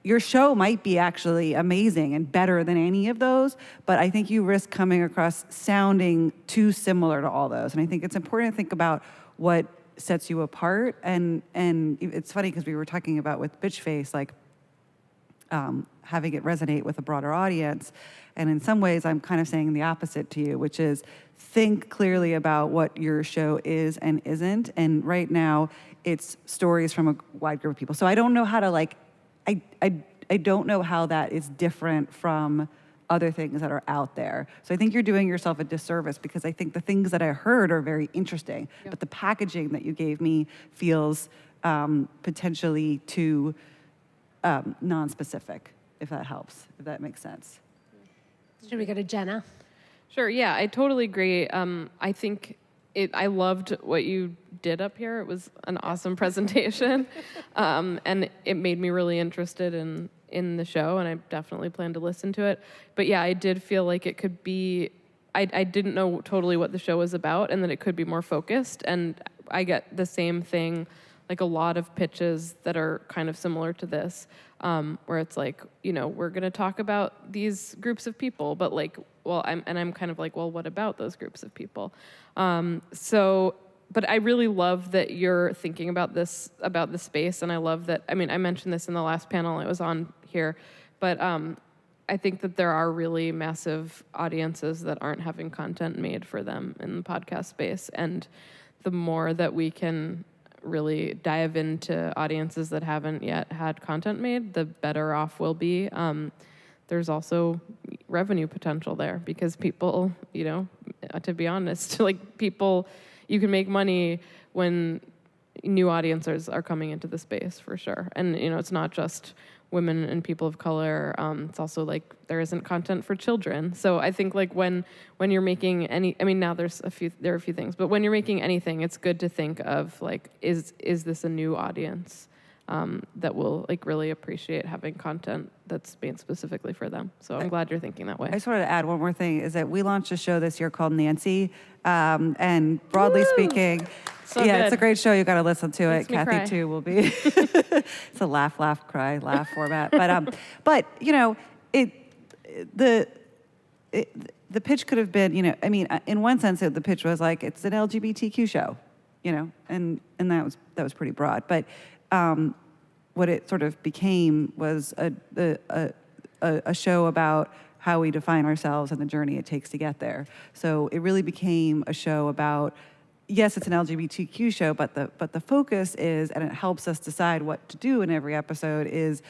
your show might be actually amazing and better than any of those, but I think you risk coming across sounding too similar to all those. And I think it's important to think about what sets you apart. And it's funny because we were talking about with Bitch Face, like having it resonate with a broader audience. And in some ways, I'm kind of saying the opposite to you, which is think clearly about what your show is and isn't. And right now, it's stories from a wide group of people. So I don't know how to I don't know how that is different from other things that are out there. So I think you're doing yourself a disservice, because I think the things that I heard are very interesting, but the packaging that you gave me feels potentially too non-specific, if that helps, if that makes sense. Should we go to Jenna? Sure, yeah, I totally agree. I think I loved what you did up here. It was an awesome presentation. And it made me really interested in the show, and I definitely plan to listen to it. But yeah, I did feel like it could be, I didn't know totally what the show was about, and that it could be more focused. And I get the same thing, like a lot of pitches that are kind of similar to this, where it's like, we're going to talk about these groups of people, but like, I'm kind of like, well, what about those groups of people? But I really love that you're thinking about the space, and I love that, I mentioned this in the last panel I was on here, but I think that there are really massive audiences that aren't having content made for them in the podcast space, and the more that we can really dive into audiences that haven't yet had content made, the better off we'll be. There's also revenue potential there because people, to be honest, you can make money when new audiences are coming into the space for sure. And, it's not just women and people of color. It's also like there isn't content for children. So I think like when you're making now there are a few things, but when you're making anything, it's good to think of like, is this a new audience that will like really appreciate having content that's made specifically for them. So I'm glad you're thinking that way. I just wanted to add one more thing, is that we launched a show this year called Nancy, and broadly speaking, So good. It's a great show. You got to listen to it. Makes me Kathy cry. too will be. It's a laugh, cry, laugh format. But the pitch could have been, in one sense, the pitch was like it's an LGBTQ show, and that was pretty broad. But what it sort of became was a show about how we define ourselves and the journey it takes to get there. So it really became a show about, yes, it's an LGBTQ show, but the focus is, and it helps us decide what to do in every episode, is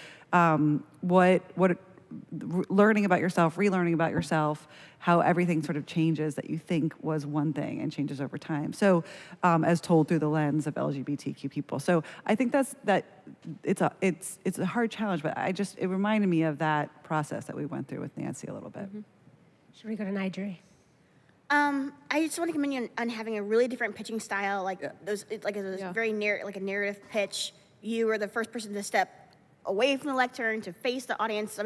learning about yourself, relearning about yourself, how everything sort of changes that you think was one thing and changes over time. So, as told through the lens of LGBTQ people. So I think it's a hard challenge, but it reminded me of that process that we went through with Nancy a little bit. Mm-hmm. Should we go to N'Jeri? I just want to commend you on having a really different pitching style, very a narrative pitch. You were the first person to step away from the lectern to face the audience.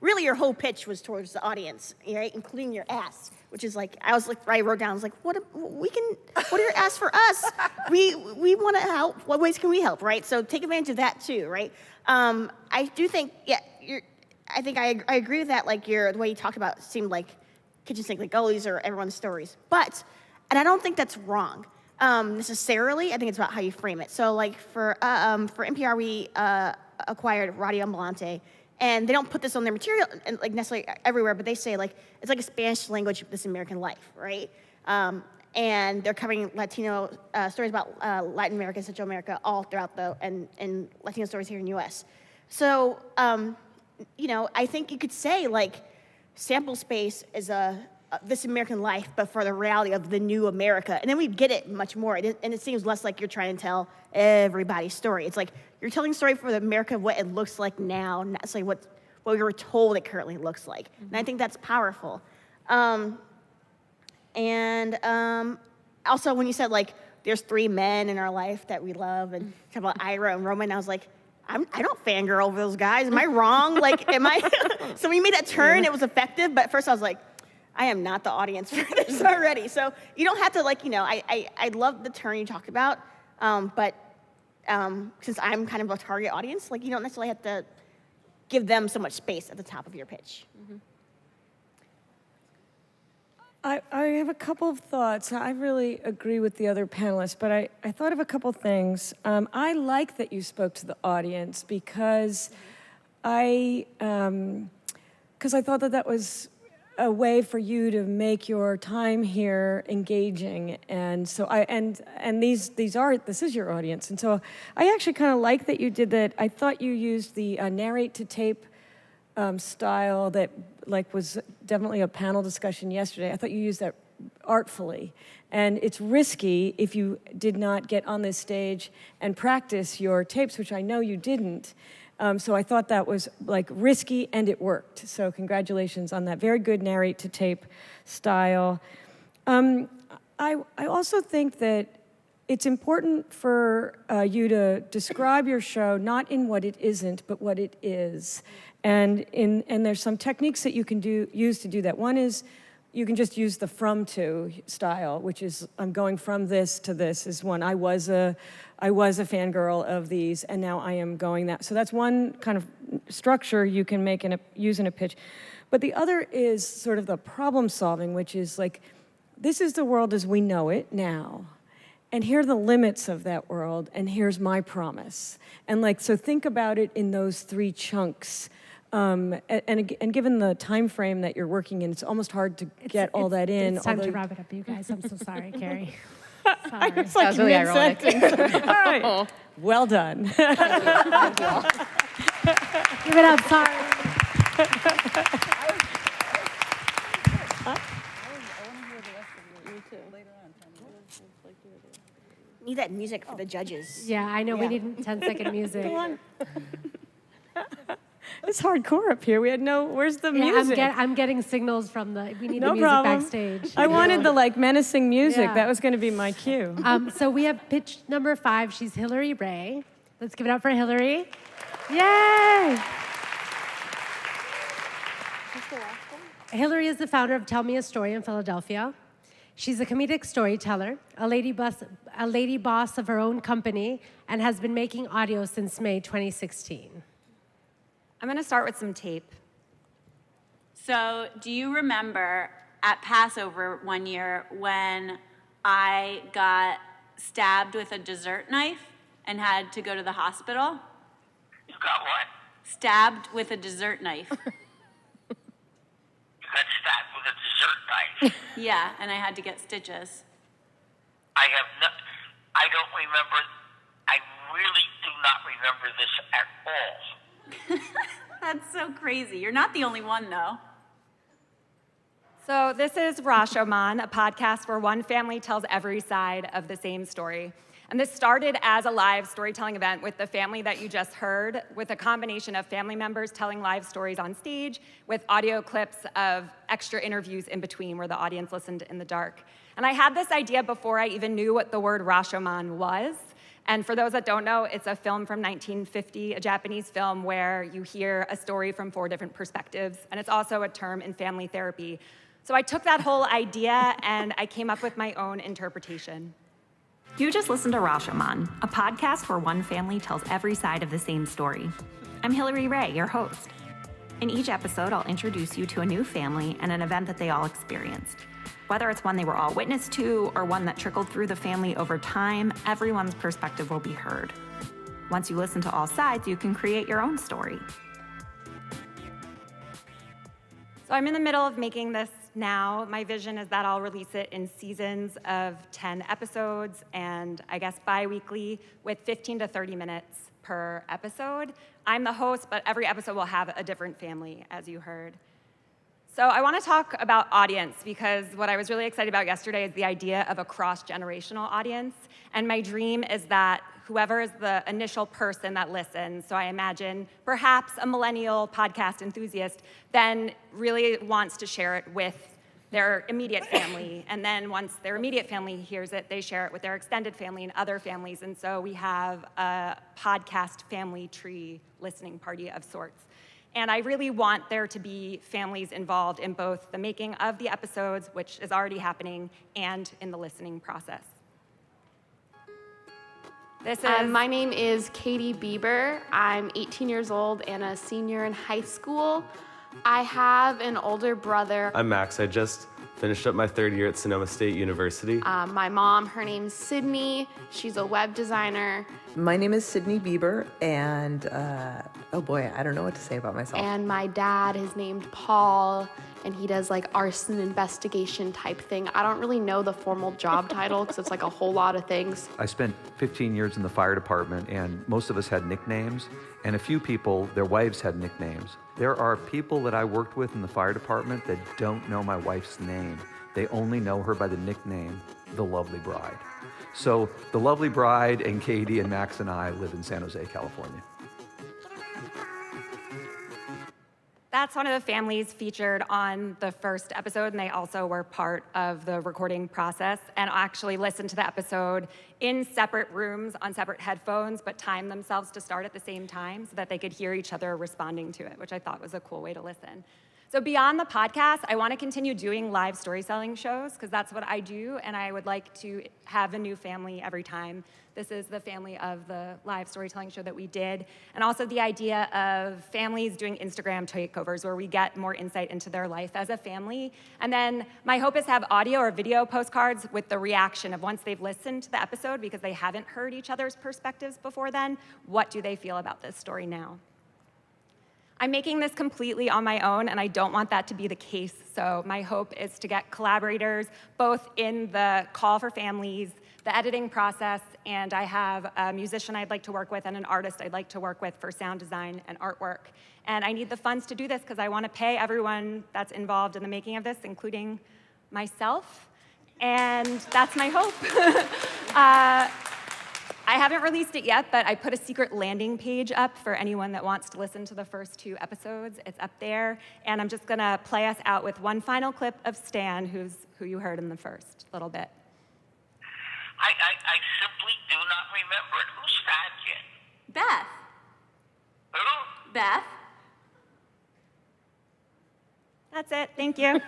Really your whole pitch was towards the audience, right? Including your ask, which is like, I wrote down, what are your asks for us? We want to help. What ways can we help, right? So take advantage of that too, right? I do think, I agree with that, the way you talked about it seemed like kitchen sink, these are everyone's stories. And I don't think that's wrong necessarily. I think it's about how you frame it. So for NPR, we acquired Radio Ambulante, and they don't put this on their material necessarily everywhere, but they say it's like a Spanish language of This American Life, right? And they're covering Latino stories about Latin America, Central America, all throughout and Latino stories here in the U.S. So, I think you could say sample space is This American Life, but for the reality of the new America. And then we get it much more. And it seems less like you're trying to tell everybody's story. It's like you're telling a story for the America of what it looks like now, not necessarily what we were told it currently looks like. Mm-hmm. And I think that's powerful. Also, when you said there's 3 men in our life that we love, and talk about Ira and Roman, I was like, I don't fangirl over those guys. Am I wrong? Am I? So when you made that turn, it was effective. But at first I was like, I am not the audience for this already. So you don't have to I love the turn you talked about. But since I'm kind of a target audience, you don't necessarily have to give them so much space at the top of your pitch. Mm-hmm. I have a couple of thoughts. I really agree with the other panelists, but I thought of a couple things. I like that you spoke to the audience because I thought that was a way for you to make your time here engaging, and so this is your audience, and so I actually kind of like that you did that. I thought you used the narrate to tape style that was definitely a panel discussion yesterday. I thought you used that artfully, and it's risky if you did not get on this stage and practice your tapes, which I know you didn't. So I thought that was like risky, and it worked. So congratulations on that. Very good narrate to tape style. I also think that it's important for you to describe your show not in what it isn't, but what it is. And there's some techniques that you can use to do that. One is you can just use the from to style, which is I'm going from this to this is one. I was a fangirl of these, and now I am going that. So that's one kind of structure you can make use in a pitch. But the other is sort of the problem solving, which is like, this is the world as we know it now. And here are the limits of that world, and here's my promise. And like, so think about it in those three chunks. And given the time frame that you're working in, it's almost hard to get all that in. It's time to wrap it up, you guys. I'm so sorry, Carrie. Sorry. It's like really ironic. All right. Well done. Give it up, sorry. Need that music for the judges. Yeah, I know. We need 10-second music. Go on. It's hardcore up here. We had where's the music? I'm getting signals from we need No the music problem. backstage. I wanted the like menacing music. Yeah. That was going to be my cue. So we have pitch number 5. She's Hillary Ray. Let's give it up for Hillary. Yay! Hillary is the founder of Tell Me a Story in Philadelphia. She's a comedic storyteller, a lady boss of her own company, and has been making audio since May 2016. I'm going to start with some tape. So, do you remember at Passover one year when I got stabbed with a dessert knife and had to go to the hospital? You got what? Stabbed with a dessert knife. You got stabbed with a dessert knife? Yeah, and I had to get stitches. I don't remember. I really do not remember this at all. That's so crazy. You're not the only one, though. So this is Rashomon, a podcast where one family tells every side of the same story. And this started as a live storytelling event with the family that you just heard, with a combination of family members telling live stories on stage, with audio clips of extra interviews in between where the audience listened in the dark. And I had this idea before I even knew what the word Rashomon was. And for those that don't know, it's a film from 1950, a Japanese film where you hear a story from 4 different perspectives. And it's also a term in family therapy. So I took that whole idea and I came up with my own interpretation. You just listened to Rashomon, a podcast where one family tells every side of the same story. I'm Hillary Ray, your host. In each episode, I'll introduce you to a new family and an event that they all experienced. Whether it's one they were all witness to or one that trickled through the family over time, everyone's perspective will be heard. Once you listen to all sides, you can create your own story. So I'm in the middle of making this now. My vision is that I'll release it in seasons of 10 episodes and I guess bi-weekly with 15 to 30 minutes per episode. I'm the host, but every episode will have a different family, as you heard. So I want to talk about audience because what I was really excited about yesterday is the idea of a cross-generational audience. And my dream is that whoever is the initial person that listens, so I imagine perhaps a millennial podcast enthusiast, then really wants to share it with their immediate family. And then once their immediate family hears it, they share it with their extended family and other families. And so we have a podcast family tree listening party of sorts. And I really want there to be families involved in both the making of the episodes, which is already happening, and in the listening process. My name is Katie Bieber. I'm 18 years old and a senior in high school. I have an older brother. I'm Max. I just finished up my 3rd year at Sonoma State University. My mom, her name's Sydney. She's a web designer. My name is Sydney Bieber, and oh boy, I don't know what to say about myself. And my dad is named Paul, and he does like arson investigation type thing. I don't really know the formal job title because it's like a whole lot of things. I spent 15 years in the fire department, and most of us had nicknames, and a few people, their wives had nicknames. There are people that I worked with in the fire department that don't know my wife's name. They only know her by the nickname, The Lovely Bride. So The Lovely Bride and Katie and Max and I live in San Jose, California. That's one of the families featured on the first episode, and they also were part of the recording process and actually listened to the episode in separate rooms on separate headphones, but timed themselves to start at the same time so that they could hear each other responding to it, which I thought was a cool way to listen. So beyond the podcast, I want to continue doing live storytelling shows because that's what I do, and I would like to have a new family every time. This is the family of the live storytelling show that we did, and also the idea of families doing Instagram takeovers where we get more insight into their life as a family. And then my hope is to have audio or video postcards with the reaction of once they've listened to the episode because they haven't heard each other's perspectives before then, what do they feel about this story now? I'm making this completely on my own, and I don't want that to be the case. So my hope is to get collaborators both in the call for families, the editing process, and I have a musician I'd like to work with and an artist I'd like to work with for sound design and artwork. And I need the funds to do this because I want to pay everyone that's involved in the making of this, including myself. And that's my hope. I haven't released it yet, but I put a secret landing page up for anyone that wants to listen to the first 2 episodes. It's up there, and I'm just gonna play us out with one final clip of Stan, who you heard in the first little bit. I simply do not remember it. Who's that kid? Beth. Who? Beth. That's it. Thank you.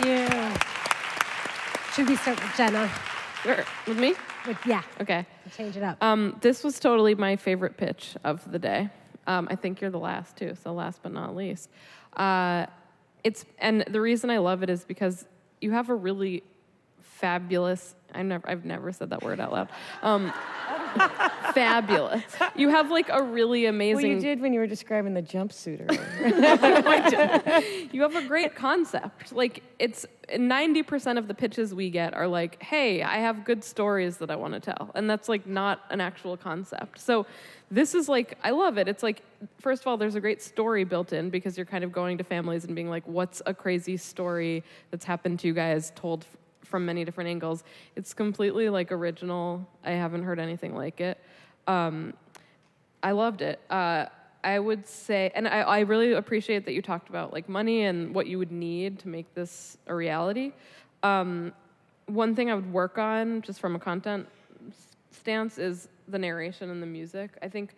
Yeah. Should we start with Jenna? Sure. With me? Yeah. Okay. Change it up. This was totally my favorite pitch of the day. I think you're the last too, so last but not least. And the reason I love it is because you have a really fabulous, I've never said that word out loud. Fabulous. You have like a really amazing. Well, you did when you were describing the jumpsuit earlier. You have a great concept. Like it's 90% of the pitches we get are like, hey, I have good stories that I want to tell. And that's like not an actual concept. So this is like, I love it. It's like, first of all, there's a great story built in because you're kind of going to families and being like, what's a crazy story that's happened to you guys told from many different angles. It's completely like original. I haven't heard anything like it. I loved it. I would say, and I really appreciate that you talked about like money and what you would need to make this a reality. One thing I would work on just from a content stance is the narration and the music. I think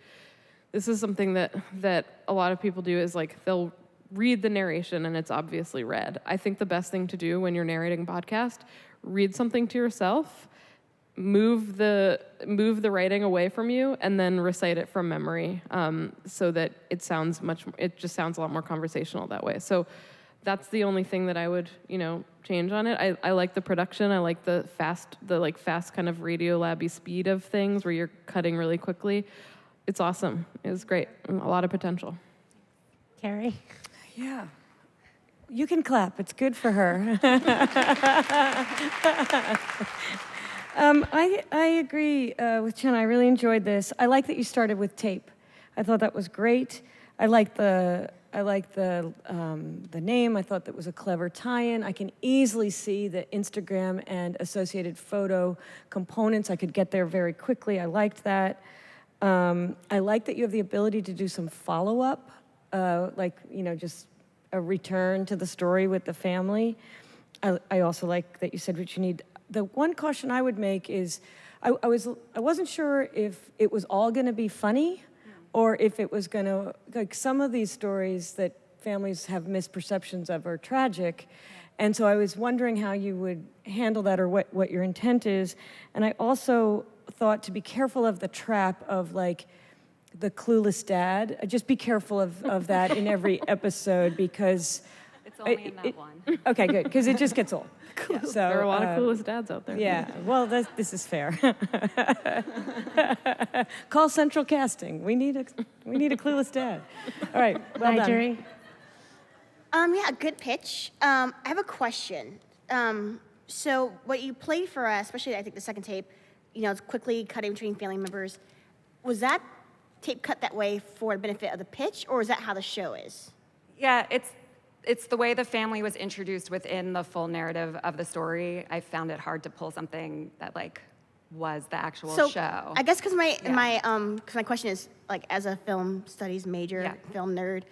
this is something that a lot of people do is like they'll read the narration and it's obviously read. I think the best thing to do when you're narrating a podcast, read something to yourself, move the writing away from you, and then recite it from memory, so that it just sounds a lot more conversational that way. So that's the only thing that I would, change on it. I like the production. I like the fast kind of Radio Labby speed of things where you're cutting really quickly. It's awesome. It was great. A lot of potential. Kerri? Yeah. You can clap. It's good for her. I agree with Jenna. I really enjoyed this. I like that you started with tape. I thought that was great. I like the name. I thought that was a clever tie-in. I can easily see the Instagram and associated photo components. I could get there very quickly. I liked that. I like that you have the ability to do some follow-up, just a return to the story with the family. I also like that you said what you need. The one caution I would make is I wasn't sure if it was all going to be funny or if it was going to, like some of these stories that families have misperceptions of are tragic. And so I was wondering how you would handle that or what your intent is. And I also thought to be careful of the trap of like the clueless dad. Just be careful of that in every episode because it's only in that one. Okay, good, because it just gets old. So, there are a lot of clueless dads out there. Yeah, well, this is fair. Call Central Casting. We need a clueless dad. All right, well N'Jeri? Yeah, good pitch. I have a question. So what you played for us, especially I think the second tape, it's quickly cutting between family members. Was that tape cut that way for the benefit of the pitch, or is that how the show is? Yeah, it's the way the family was introduced within the full narrative of the story. I found it hard to pull something that was the actual So show. I guess because my question is like as a film studies major, film nerd,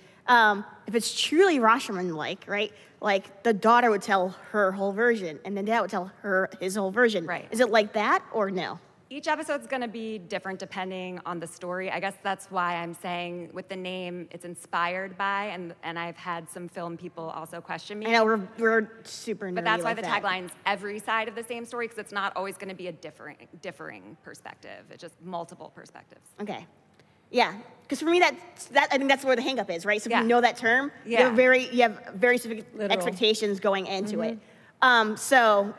if it's truly Rashomon-like, right? Like the daughter would tell her whole version, and the dad would tell her his whole version. Right. Is it like that or no? Each episode's going to be different depending on the story. I guess that's why I'm saying with the name, it's inspired by, and I've had some film people also question me. I know we're super nerdy. But that's why like the that. tagline's every side of the same story, because it's not always going to be a differing perspective. It's just multiple perspectives. Okay. Yeah, because for me that I think that's where the hang-up is, right? So if you know that term, you have very specific expectations going into it. So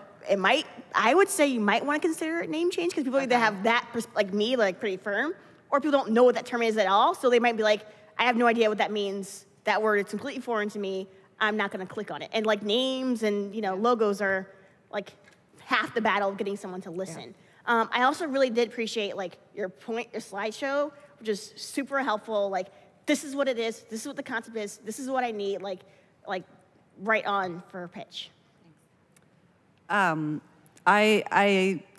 I would say you might want to consider a name change because people either have that like me, like pretty firm, or people don't know what that term is at all. So they might be like, I have no idea what that means. That word is completely foreign to me. I'm not going to click on it. And like names and logos are like half the battle of getting someone to listen. I also really did appreciate like your slideshow, which is super helpful. Like, this is what it is. This is what the concept is. This is what I need. Like right on for a pitch. I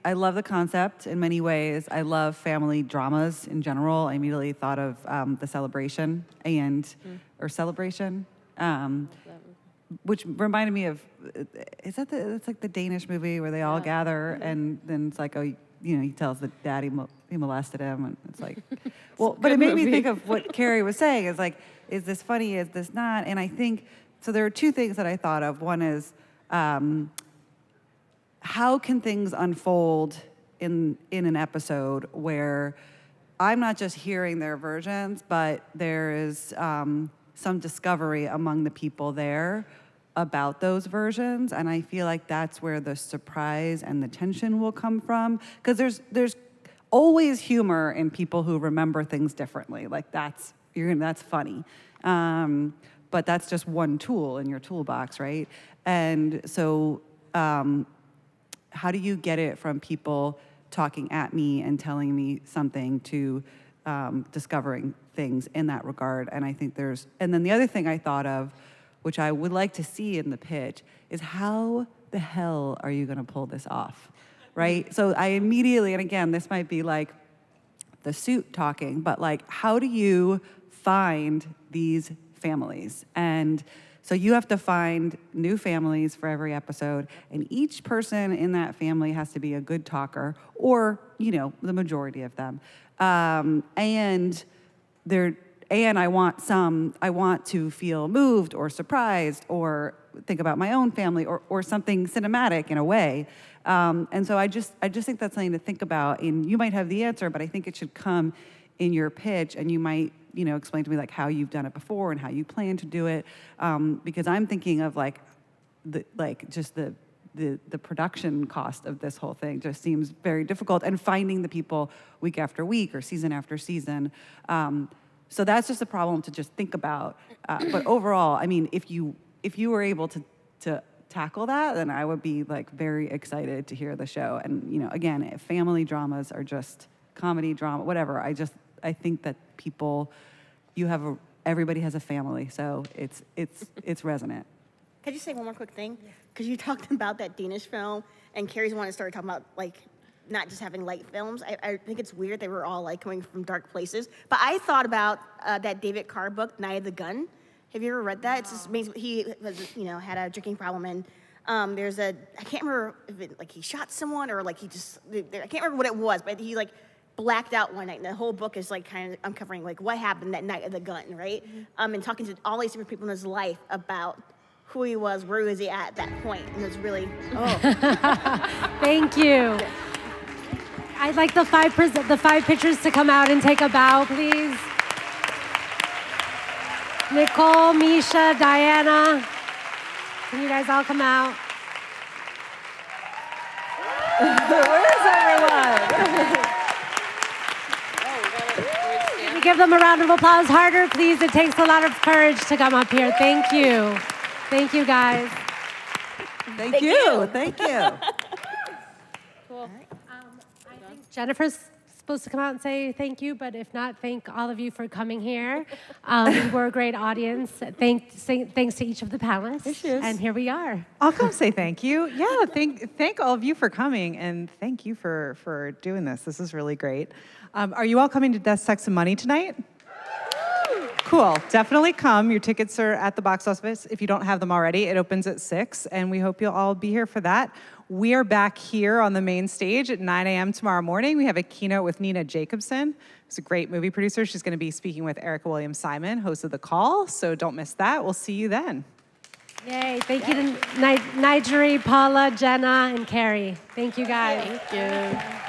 love the concept in many ways. I love family dramas in general. I immediately thought of The Celebration or Celebration, which reminded me of, it's like the Danish movie where they all gather and then it's like, he tells the daddy he molested him, and it's like, well, but it made me think of what Kerri was saying. Is like, is this funny? Is this not? And I think so. There are two things that I thought of. One is how can things unfold in an episode where I'm not just hearing their versions, but there is some discovery among the people there about those versions, and I feel like that's where the surprise and the tension will come from, because there's always humor in people who remember things differently. Like that's funny, but that's just one tool in your toolbox, right? And so, how do you get it from people talking at me and telling me something to discovering things in that regard? And I think and then the other thing I thought of, which I would like to see in the pitch, is how the hell are you going to pull this off, right? So I immediately, and again, this might be like the suit talking, but like, how do you find these families? And so you have to find new families for every episode, and each person in that family has to be a good talker, or, the majority of them. And I want to feel moved or surprised or think about my own family or something cinematic in a way. And so I just think that's something to think about. And you might have the answer, but I think it should come in your pitch, and you might, explain to me like how you've done it before and how you plan to do it. Because I'm thinking of the production cost of this whole thing just seems very difficult, and finding the people week after week or season after season. So that's just a problem to just think about. But overall, I mean, if you were able to tackle that, then I would be like very excited to hear the show. And again, if family dramas are just comedy drama, whatever. I think that everybody has a family, so it's resonant. Can I just say one more quick thing? Because you talked about that Danish film, and Kerri's one to start talking about like not just having light films. I think it's weird they were all like coming from dark places. But I thought about that David Carr book, Night of the Gun. Have you ever read that? It's just he was had a drinking problem, and there's I can't remember if he shot someone or like I can't remember what it was, but he like blacked out one night, and the whole book is like kind of uncovering like what happened that night of the gun, right? And talking to all these different people in his life about who he was, where was he at that point, and it was really Thank you. I'd like the five pitchers to come out and take a bow, please. Nicole, Misha, Diana, can you guys all come out? Where's everyone? Can we give them a round of applause? Harder, please. It takes a lot of courage to come up here. Thank you. Thank you, guys. Thank you. Cool. I think Jennifer's supposed to come out and say thank you, but if not, thank all of you for coming here. We're a great audience. Thanks to each of the panelists. And here we are. I'll come say thank you. Yeah, thank all of you for coming, and thank you for doing this. This is really great. Are you all coming to Death, Sex, and Money tonight? Cool. Definitely come. Your tickets are at the box office. If you don't have them already, it opens at 6, and we hope you'll all be here for that. We are back here on the main stage at 9 a.m. tomorrow morning. We have a keynote with Nina Jacobson, who's a great movie producer. She's going to be speaking with Erica Williams-Simon, host of The Call, so don't miss that. We'll see you then. Yay. Thank you to N'Jeri, Paula, Jenna, and Kerri. Thank you, guys. Thank you.